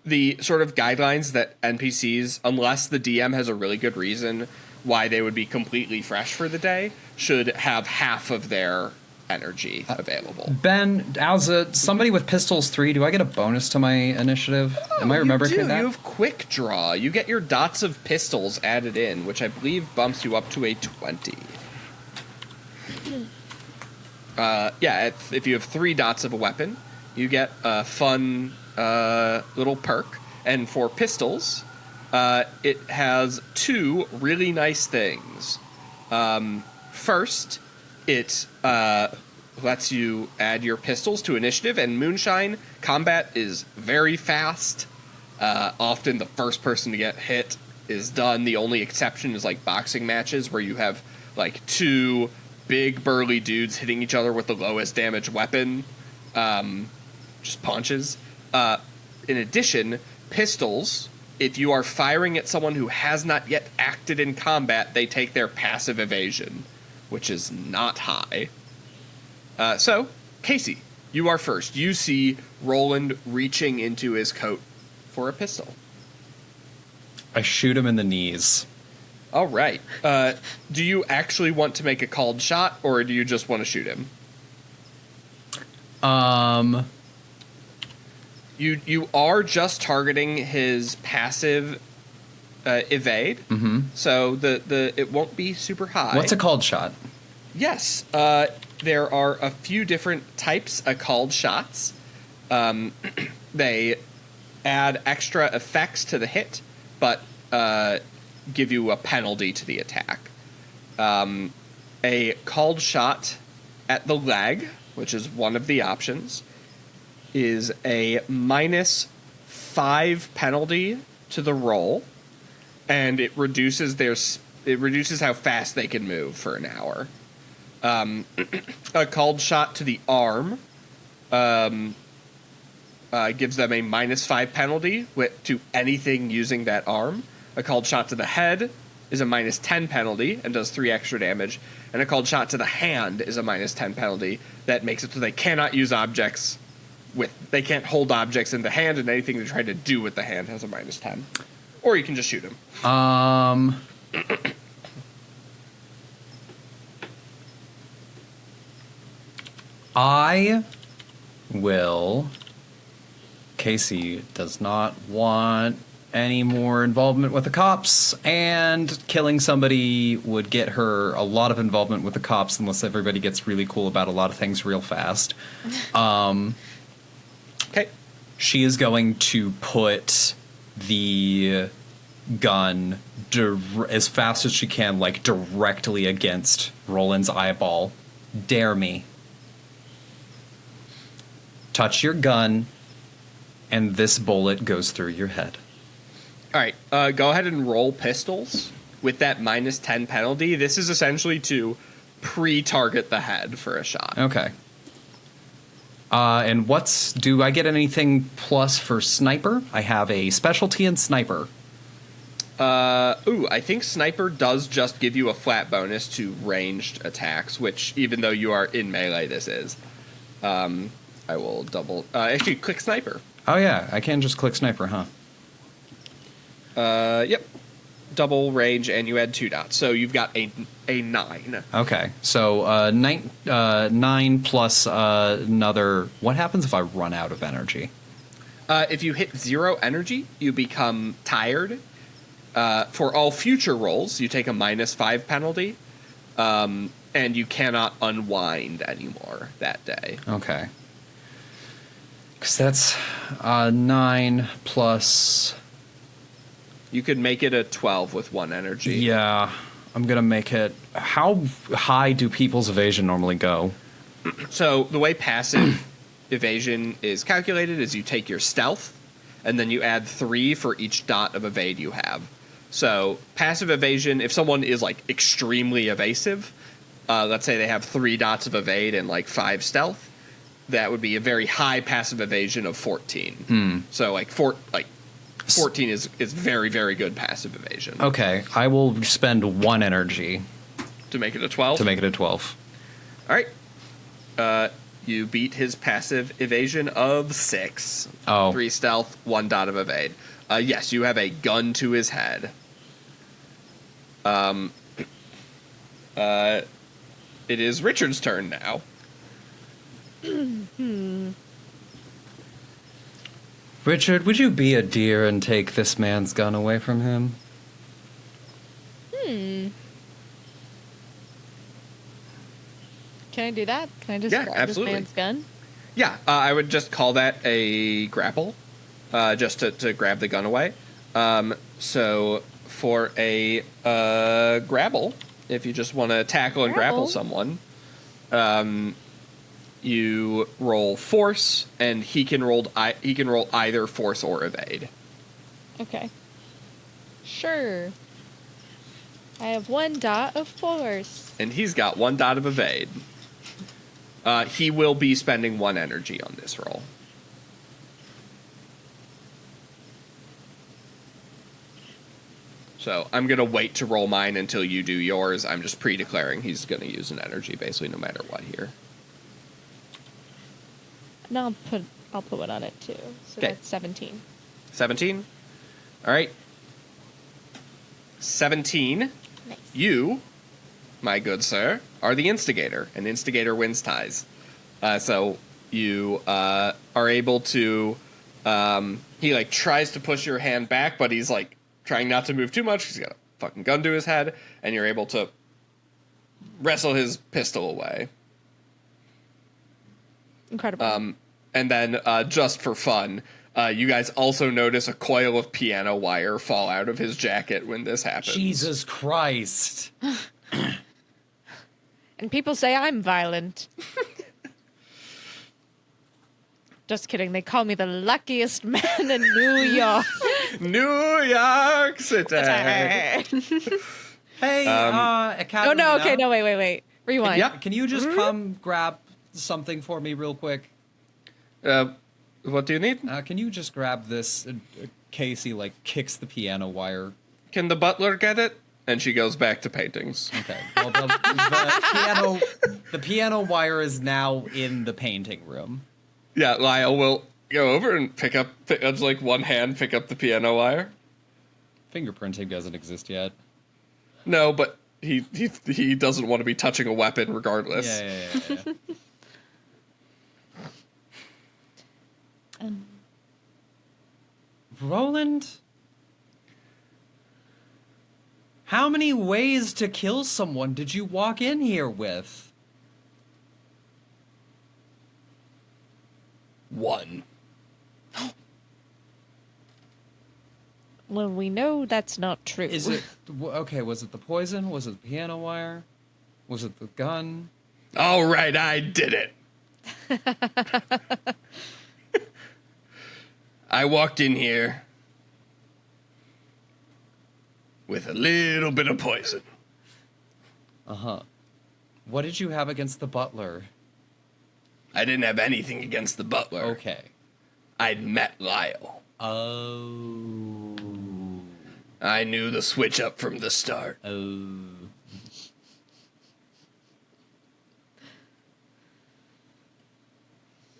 The sort of guidelines that NPCs, unless the DM has a really good reason why they would be completely fresh for the day, should have half of their energy available. Ben, as somebody with pistols 3, do I get a bonus to my initiative? Am I remembering you do. that? You have quick draw. You get your dots of pistols added in, which I believe bumps you up to a 20. If you have 3 dots of a weapon, you get a fun little perk. And for pistols, it has 2 really nice things. First, it lets you add your pistols to initiative, and Moonshine combat is very fast. Often the first person to get hit is done. The only exception is like boxing matches where you have like 2 big burly dudes hitting each other with the lowest damage weapon, just punches. In addition, pistols, if you are firing at someone who has not yet acted in combat, they take their passive evasion, which is not high. So, Kacey, you are first. You see Roland reaching into his coat for a pistol. I shoot him in the knees. All right. Do you actually want to make a called shot, or do you just want to shoot him? You are just targeting his passive evade, so the it won't be super high. What's a called shot? Yes, there are a few different types of called shots. They add extra effects to the hit, but give you a penalty to the attack. A called shot at the leg, which is one of the options, is a -5 penalty to the roll, and it reduces how fast they can move for an hour. A called shot to the arm gives them a -5 penalty to anything using that arm. A called shot to the head is a -10 penalty and does 3 extra damage. And a called shot to the hand is a -10 penalty that makes it so they cannot use objects they can't hold objects in the hand, and anything they try to do with the hand has a -10. Or you can just shoot them. I will. Kacey does not want any more involvement with the cops, and killing somebody would get her a lot of involvement with the cops unless everybody gets really cool about a lot of things real fast. Okay. She is going to put the gun as fast as she can, like directly against Roland's eyeball. Dare me. Touch your gun, and this bullet goes through your head. All right, go ahead and roll pistols with that -10 penalty. This is essentially to pre-target the head for a shot. Okay. And do I get anything plus for sniper? I have a specialty in sniper. I think sniper does just give you a flat bonus to ranged attacks, which even though you are in melee, this is. I will double. Actually, click sniper. Oh yeah, I can just click sniper, huh? Yep. Double range, and you add 2 dots, so you've got a 9. Okay, so 9 plus another. What happens if I run out of energy? If you hit 0 energy, you become tired. For all future rolls, you take a -5 penalty, and you cannot unwind anymore that day. Okay. Because that's 9 plus... You could make it a 12 with 1 energy. Yeah, I'm going to make it... How high do people's evasion normally go? So the way passive evasion is calculated is you take your stealth, and then you add 3 for each dot of evade you have. So passive evasion, if someone is like extremely evasive, let's say they have 3 dots of evade and like 5 stealth, that would be a very high passive evasion of 14. So like 14 is very, very good passive evasion. Okay, I will spend 1 energy. To make it a 12? To make it a 12. All right. You beat his passive evasion of 6. Oh. 3 stealth, 1 dot of evade. Yes, you have a gun to his head. It is Richard's turn now. Richard, would you be a dear and take this man's gun away from him? Can I do that? Can I just Yeah, grab absolutely. this man's gun? Yeah, I would just call that a grapple, just to grab the gun away. So for a grapple, if you just want to tackle and grapple someone, you roll force, and he can roll either force or evade. Okay. Sure. I have 1 dot of force. And he's got 1 dot of evade. He will be spending 1 energy on this roll. So I'm going to wait to roll mine until you do yours. I'm just pre-declaring he's going to use an energy basically no matter what here. No, I'll put 1 on it too. So 'Kay. that's 17. 17? All right. 17. Nice. You, my good sir, are the instigator. An instigator wins ties. So you are able to... he, like, tries to push your hand back, but he's, like, trying not to move too much. He's got a fucking gun to his head, and you're able to wrestle his pistol away. Incredible. And then, just for fun, you guys also notice a coil of piano wire fall out of his jacket when this happens. Jesus Christ. And people say I'm violent. Just kidding. They call me the luckiest man in New York. New York City! Hey, Academy. Oh, no. Okay, no, wait. Rewind. Yeah. Can you just come grab something for me real quick? What do you need? Can you just grab this? Kacey, like, kicks the piano wire. Can the butler get it? And she goes back to paintings. Okay. Well, the piano wire is now in the painting room. Yeah, Lyle will go over and pick up one hand, pick up the piano wire. Fingerprinting doesn't exist yet. No, but he doesn't want to be touching a weapon regardless. Yeah. Roland? How many ways to kill someone did you walk in here with? 1. Well, we know that's not true. Is it okay? Was it the poison? Was it the piano wire? Was it the gun? All right, I did it. I walked in here with a little bit of poison. What did you have against the butler? I didn't have anything against the butler. Okay. I'd met Lyle. Oh. I knew the switch up from the start. Oh.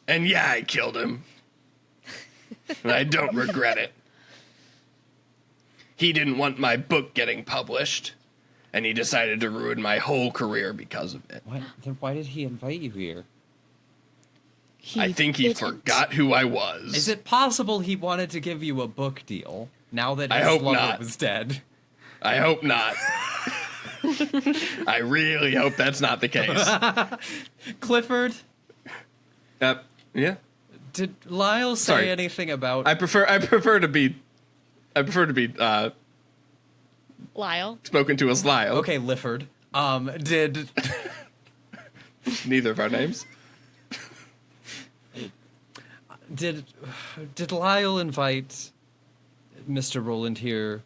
And yeah, I killed him. And I don't regret it. He didn't want my book getting published, and he decided to ruin my whole career because of it. Then why did he invite you here? I think he forgot who I was. Is it possible he wanted to give you a book deal now that I his hope lover not. was dead? I hope not. I really hope that's not the case. Clifford, Yeah. did Lyle say Sorry. anything about... I prefer to be Lyle. spoken to as Lyle. Okay, Lifford. Did Neither of our names. did Lyle invite Mr. Roland here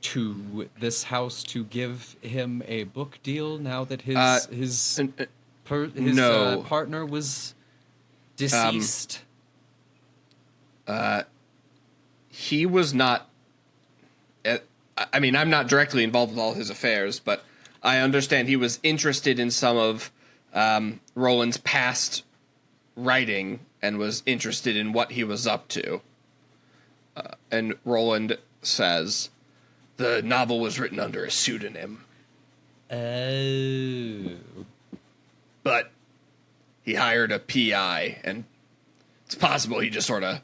to this house to give him a book deal now that his no. partner was deceased? He was not. I mean, I'm not directly involved with all his affairs, but I understand he was interested in some of Roland's past writing and was interested in what he was up to. And Roland says the novel was written under a pseudonym. Oh. But he hired a PI, and it's possible he just sort of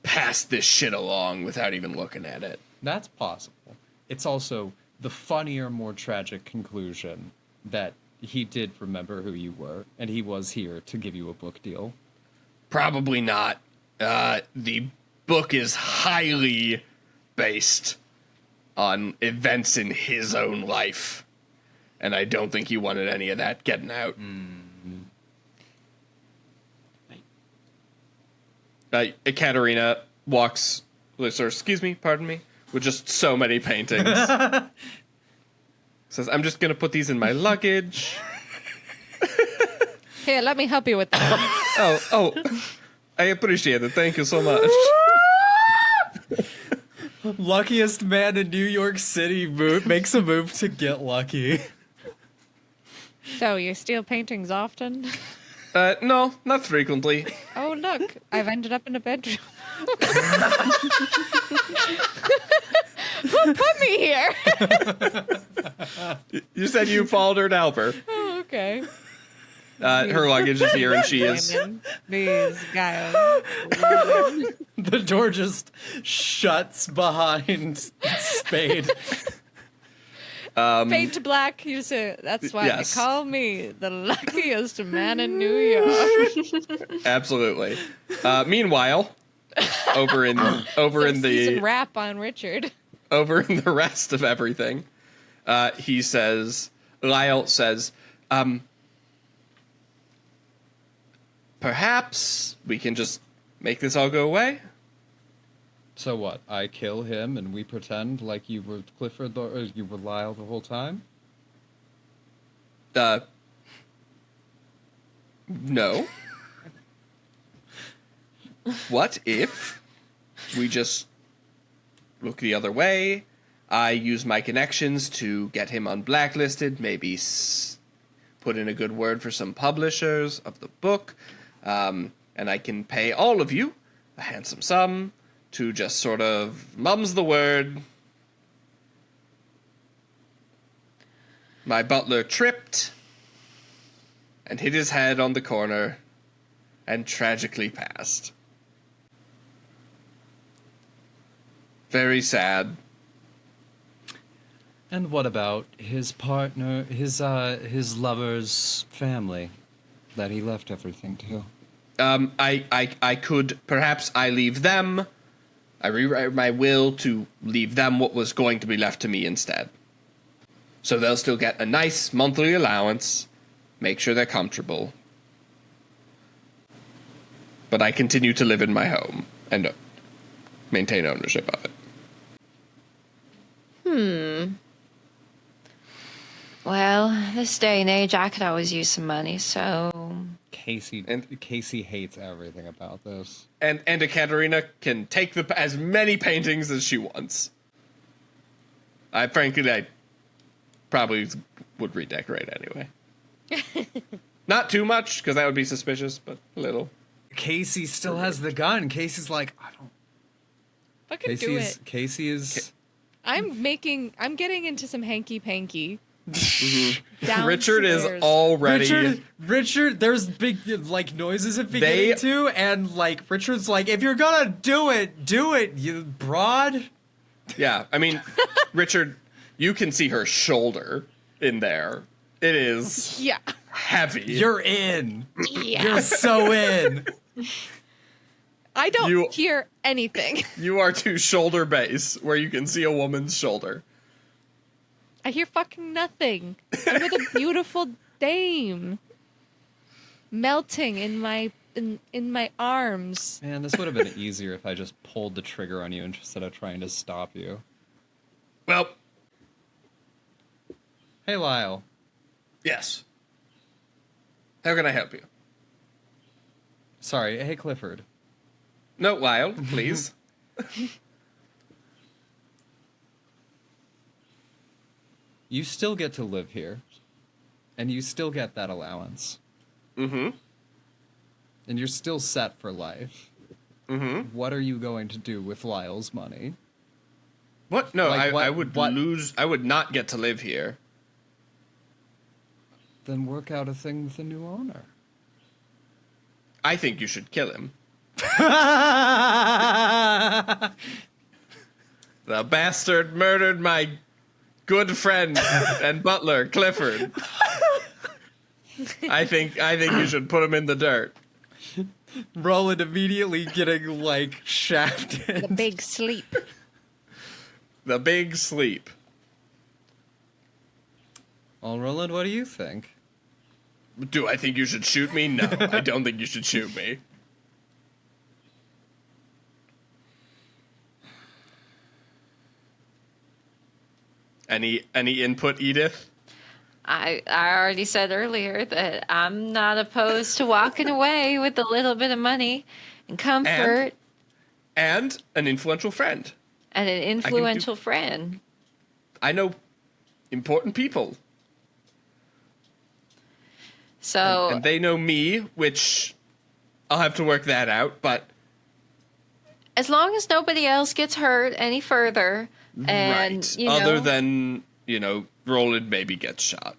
passed this shit along without even looking at it. That's possible. It's also the funnier, more tragic conclusion that he did remember who you were, and he was here to give you a book deal. Probably not. The book is highly based on events in his own life, and I don't think he wanted any of that getting out. Katerina walks, excuse me, pardon me, with just so many paintings. Says, I'm just going to put these in my luggage. Here, let me help you with that. Oh, I appreciate it. Thank you so much. Luckiest man in New York City makes a move to get lucky. So, you steal paintings often? No, not frequently. Oh, look, I've ended up in a bedroom. Who put me here? You said you followed her to help her. Oh, okay. Her luggage is here, and she is. These guys. The door just shuts behind Spade. Fade to black. You say that's why Yes. they call me the luckiest man in New York. Absolutely. Meanwhile, over in Season the rap on Richard. over in the rest of everything, he says, Lyle says, perhaps we can just make this all go away. So what? I kill him and we pretend like you were Clifford or you were Lyle the whole time? No. What if we just look the other way? I use my connections to get him unblacklisted, maybe put in a good word for some publishers of the book, and I can pay all of you a handsome sum to just sort of mum's the word. My butler tripped and hit his head on the corner and tragically passed. Very sad. And what about his partner, his lover's family that he left everything to? I could, perhaps I leave them I rewrite my will to leave them what was going to be left to me instead. So they'll still get a nice monthly allowance, make sure they're comfortable. But I continue to live in my home and maintain ownership of it. Well, this day and age, I could always use some money, so... Kacey hates everything about this. And Ekaterina can take as many paintings as she wants. I probably would redecorate anyway. Not too much, because that would be suspicious, but a little. Kacey still has the gun. Kacey's like, I don't... Fucking do it. Kacey is... I'm getting into some hanky-panky. Richard is already... Richard, there's big, like, noises at beginning too, and, like, Richard's like, if you're gonna do it, you broad. Yeah, I mean, Richard, you can see her shoulder in there. It is heavy. You're in. Yeah. You're so in. I don't hear anything. You are to shoulder base, where you can see a woman's shoulder. I hear fucking nothing. I'm with a beautiful dame. Melting in my arms. Man, this would have been easier if I just pulled the trigger on you instead of trying to stop you. Well. Hey, Lyle. Yes. How can I help you? Sorry, hey, Clifford. No, Lyle, please. You still get to live here. And you still get that allowance. Mm-hmm. And you're still set for life. Mm-hmm. What are you going to do with Lyle's money? What? No, Like, I would lose... I would not get to live here. Then work out a thing with the new owner. I think you should kill him. The bastard murdered my good friend and butler, Clifford. I think you should put him in the dirt. Roland immediately getting, like, shafted. The big sleep. The big sleep. Well, Roland, what do you think? Do I think you should shoot me? No, I don't think you should shoot me. Any input, Edith? I already said earlier that I'm not opposed to walking away with a little bit of money and comfort. And an influential friend. And an influential friend. I know important people. So... And they know me, which I'll have to work that out, but... As long as nobody else gets hurt any further, and, right. you know... Other than, Roland maybe gets shot.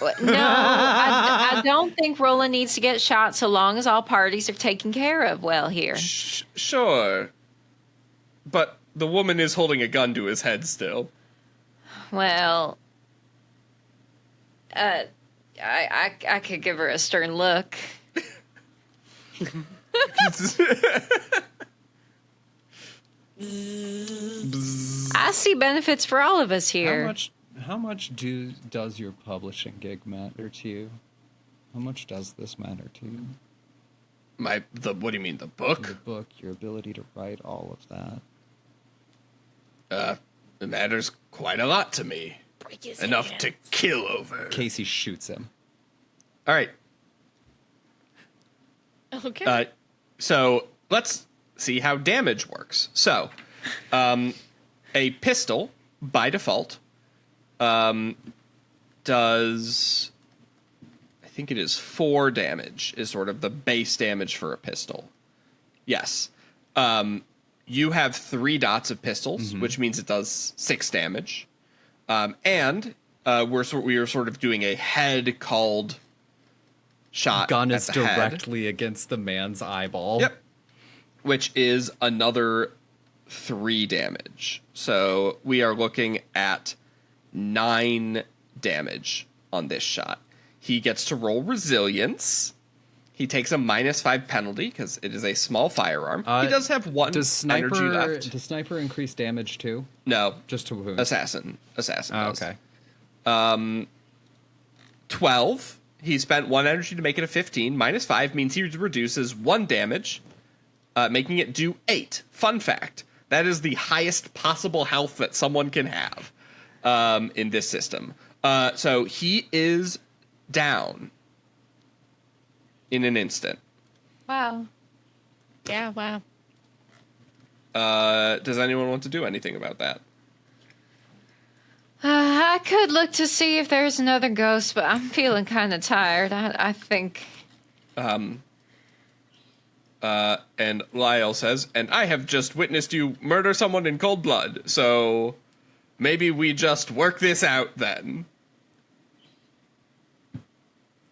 No, I don't think Roland needs to get shot so long as all parties are taken care of well here. Sure. But the woman is holding a gun to his head still. Well, I could give her a stern look. I see benefits for all of us here. How much does your publishing gig matter to you? How much does this matter to you? What do you mean, the book? The book, your ability to write all of that. It matters quite a lot to me. Enough hands. To kill over. Kacey shoots him. All right. Okay. So let's see how damage works. So, a pistol by default does, I think it is 4 damage is sort of the base damage for a pistol. Yes. You have 3 dots of pistols, which means it does 6 damage. And we are sort of doing a head called shot. Gun at is the directly against the man's eyeball. Yep. Which is another 3 damage. So we are looking at 9 damage on this shot. He gets to roll resilience. He takes a -5 penalty because it is a small firearm. He does have one energy left. Does sniper increase damage too? No. Just to wound. Assassin does. Okay. 12. He spent 1 energy to make it a 15. -5 means he reduces 1 damage, making it do 8. Fun fact. That is the highest possible health that someone can have in this system. So he is down in an instant. Wow. Yeah, wow. Does anyone want to do anything about that? I could look to see if there's another ghost, but I'm feeling kind of tired. I think. And Lyle says, and I have just witnessed you murder someone in cold blood, so maybe we just work this out then.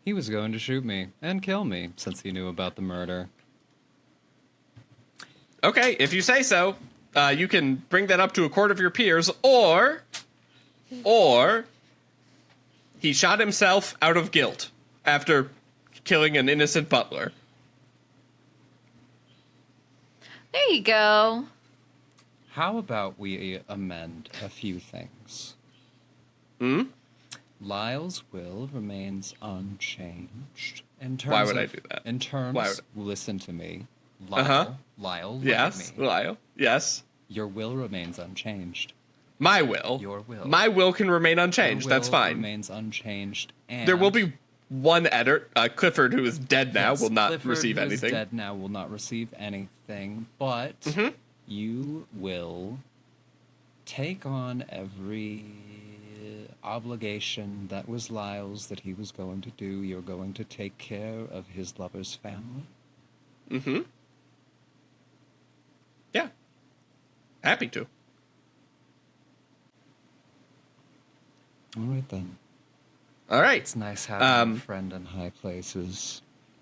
He was going to shoot me and kill me since he knew about the murder. Okay, if you say so, you can bring that up to a court of your peers, or he shot himself out of guilt after killing an innocent butler. There you go. How about we amend a few things? Lyle's will remains unchanged. In terms Why would I do that? In terms, Why would listen to me. Lyle, look Yes, at me. Lyle. Yes. Your will remains unchanged. My will. Your will. My will can remain unchanged. Your will That's fine. Remains unchanged. And There will be one editor, Clifford, who is dead now, yes, will not Clifford, receive who is anything. dead now will not receive anything, but you will take on every obligation that was Lyle's that he was going to do. You're going to take care of his lover's family. Mm-hmm. Yeah. Happy to. All right, then. All right. It's nice having a friend in high places.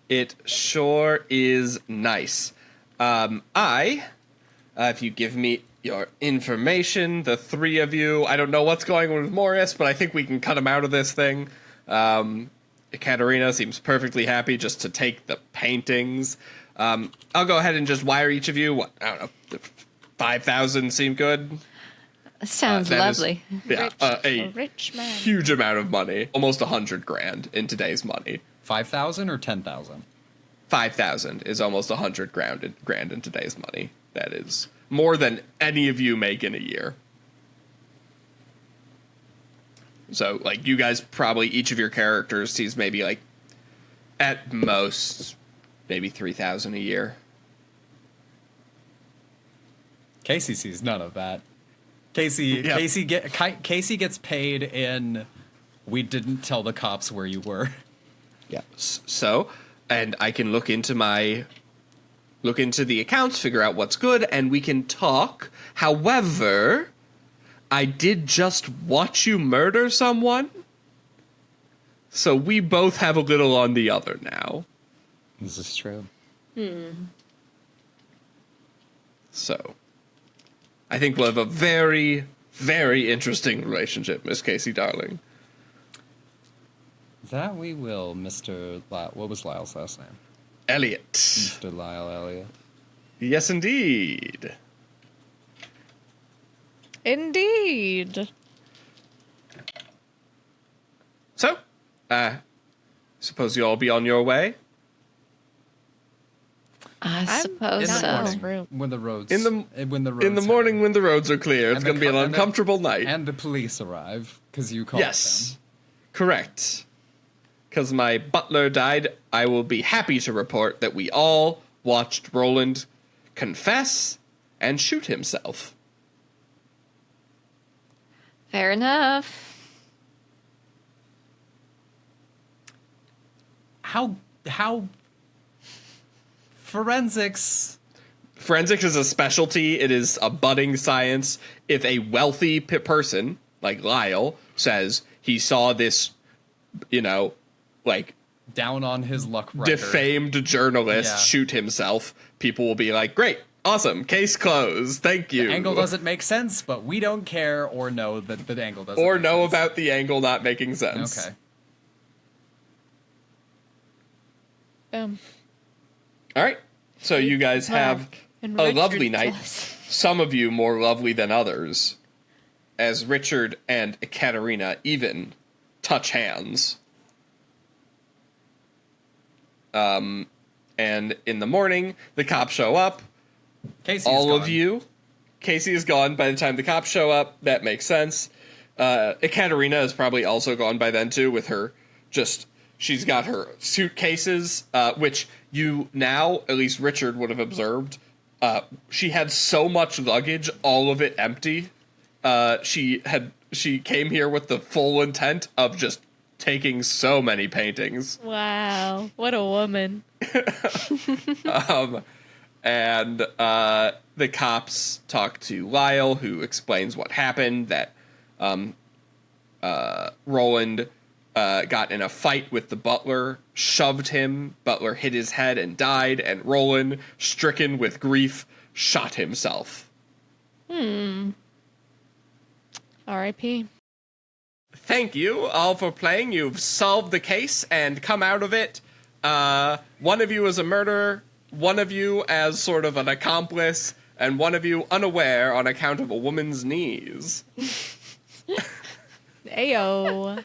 It sure is nice. If you give me your information, the three of you, I don't know what's going on with Morris, but I think we can cut him out of this thing. Katerina seems perfectly happy just to take the paintings. I'll go ahead and just wire each of you. I don't know, 5,000 seem good? Sounds That is- lovely. Yeah, a Rich man. huge amount of money. Almost 100 grand in today's money. 5,000 or 10,000? 5,000 is almost 100 grand in today's money. That is more than any of you make in a year. So, like, you guys probably, each of your characters sees maybe, like, at most, maybe 3,000 a year. Kacey sees none of that. Kacey gets paid in, we didn't tell the cops where you were. Yeah. So, and I can look into the accounts, figure out what's good, and we can talk. However, I did just watch you murder someone, so we both have a little on the other now. This is true. So, I think we'll have a very, very interesting relationship, Miss Kacey, darling. That we will, Mr. Lyle. What was Lyle's last name? Elliot. Mr. Lyle Elliot. Yes, indeed. Indeed. So, suppose you all be on your way? I I'm suppose not so. in this room. When the roads In the morning when the roads are clear, it's And going to be an and uncomfortable night. And the police arrive because you called Yes, them. correct. Because my butler died, I will be happy to report that we all watched Roland confess and shoot himself. Fair enough. How forensics? Forensics is a specialty. It is a budding science. If a wealthy person, like Lyle, says he saw this, like, Down on his luck record. defamed journalist Yeah. shoot himself, people will be like, great, awesome, case closed, thank you. The angle doesn't make sense, but we don't care or know that the angle doesn't Or make know sense. about the angle not making sense. Okay. Boom. All right. So you guys have And a Richard lovely night. does. Some of you more lovely than others, as Richard and Ekaterina even touch hands. And in the morning, the cops show up. Casey's All gone. of you. Kacey is gone by the time the cops show up. That makes sense. Ekaterina is probably also gone by then, too, with her she's got her suitcases, which you now, at least Richard would have observed, she had so much luggage, all of it empty. She came here with the full intent of just taking so many paintings. Wow. What a woman. And the cops talk to Lyle, who explains what happened, that Roland got in a fight with the butler, shoved him, butler hit his head and died, and Roland, stricken with grief, shot himself. R.I.P. Thank you all for playing. You've solved the case and come out of it. One of you is a murderer, one of you as sort of an accomplice, and one of you unaware on account of a woman's knees. Ayo.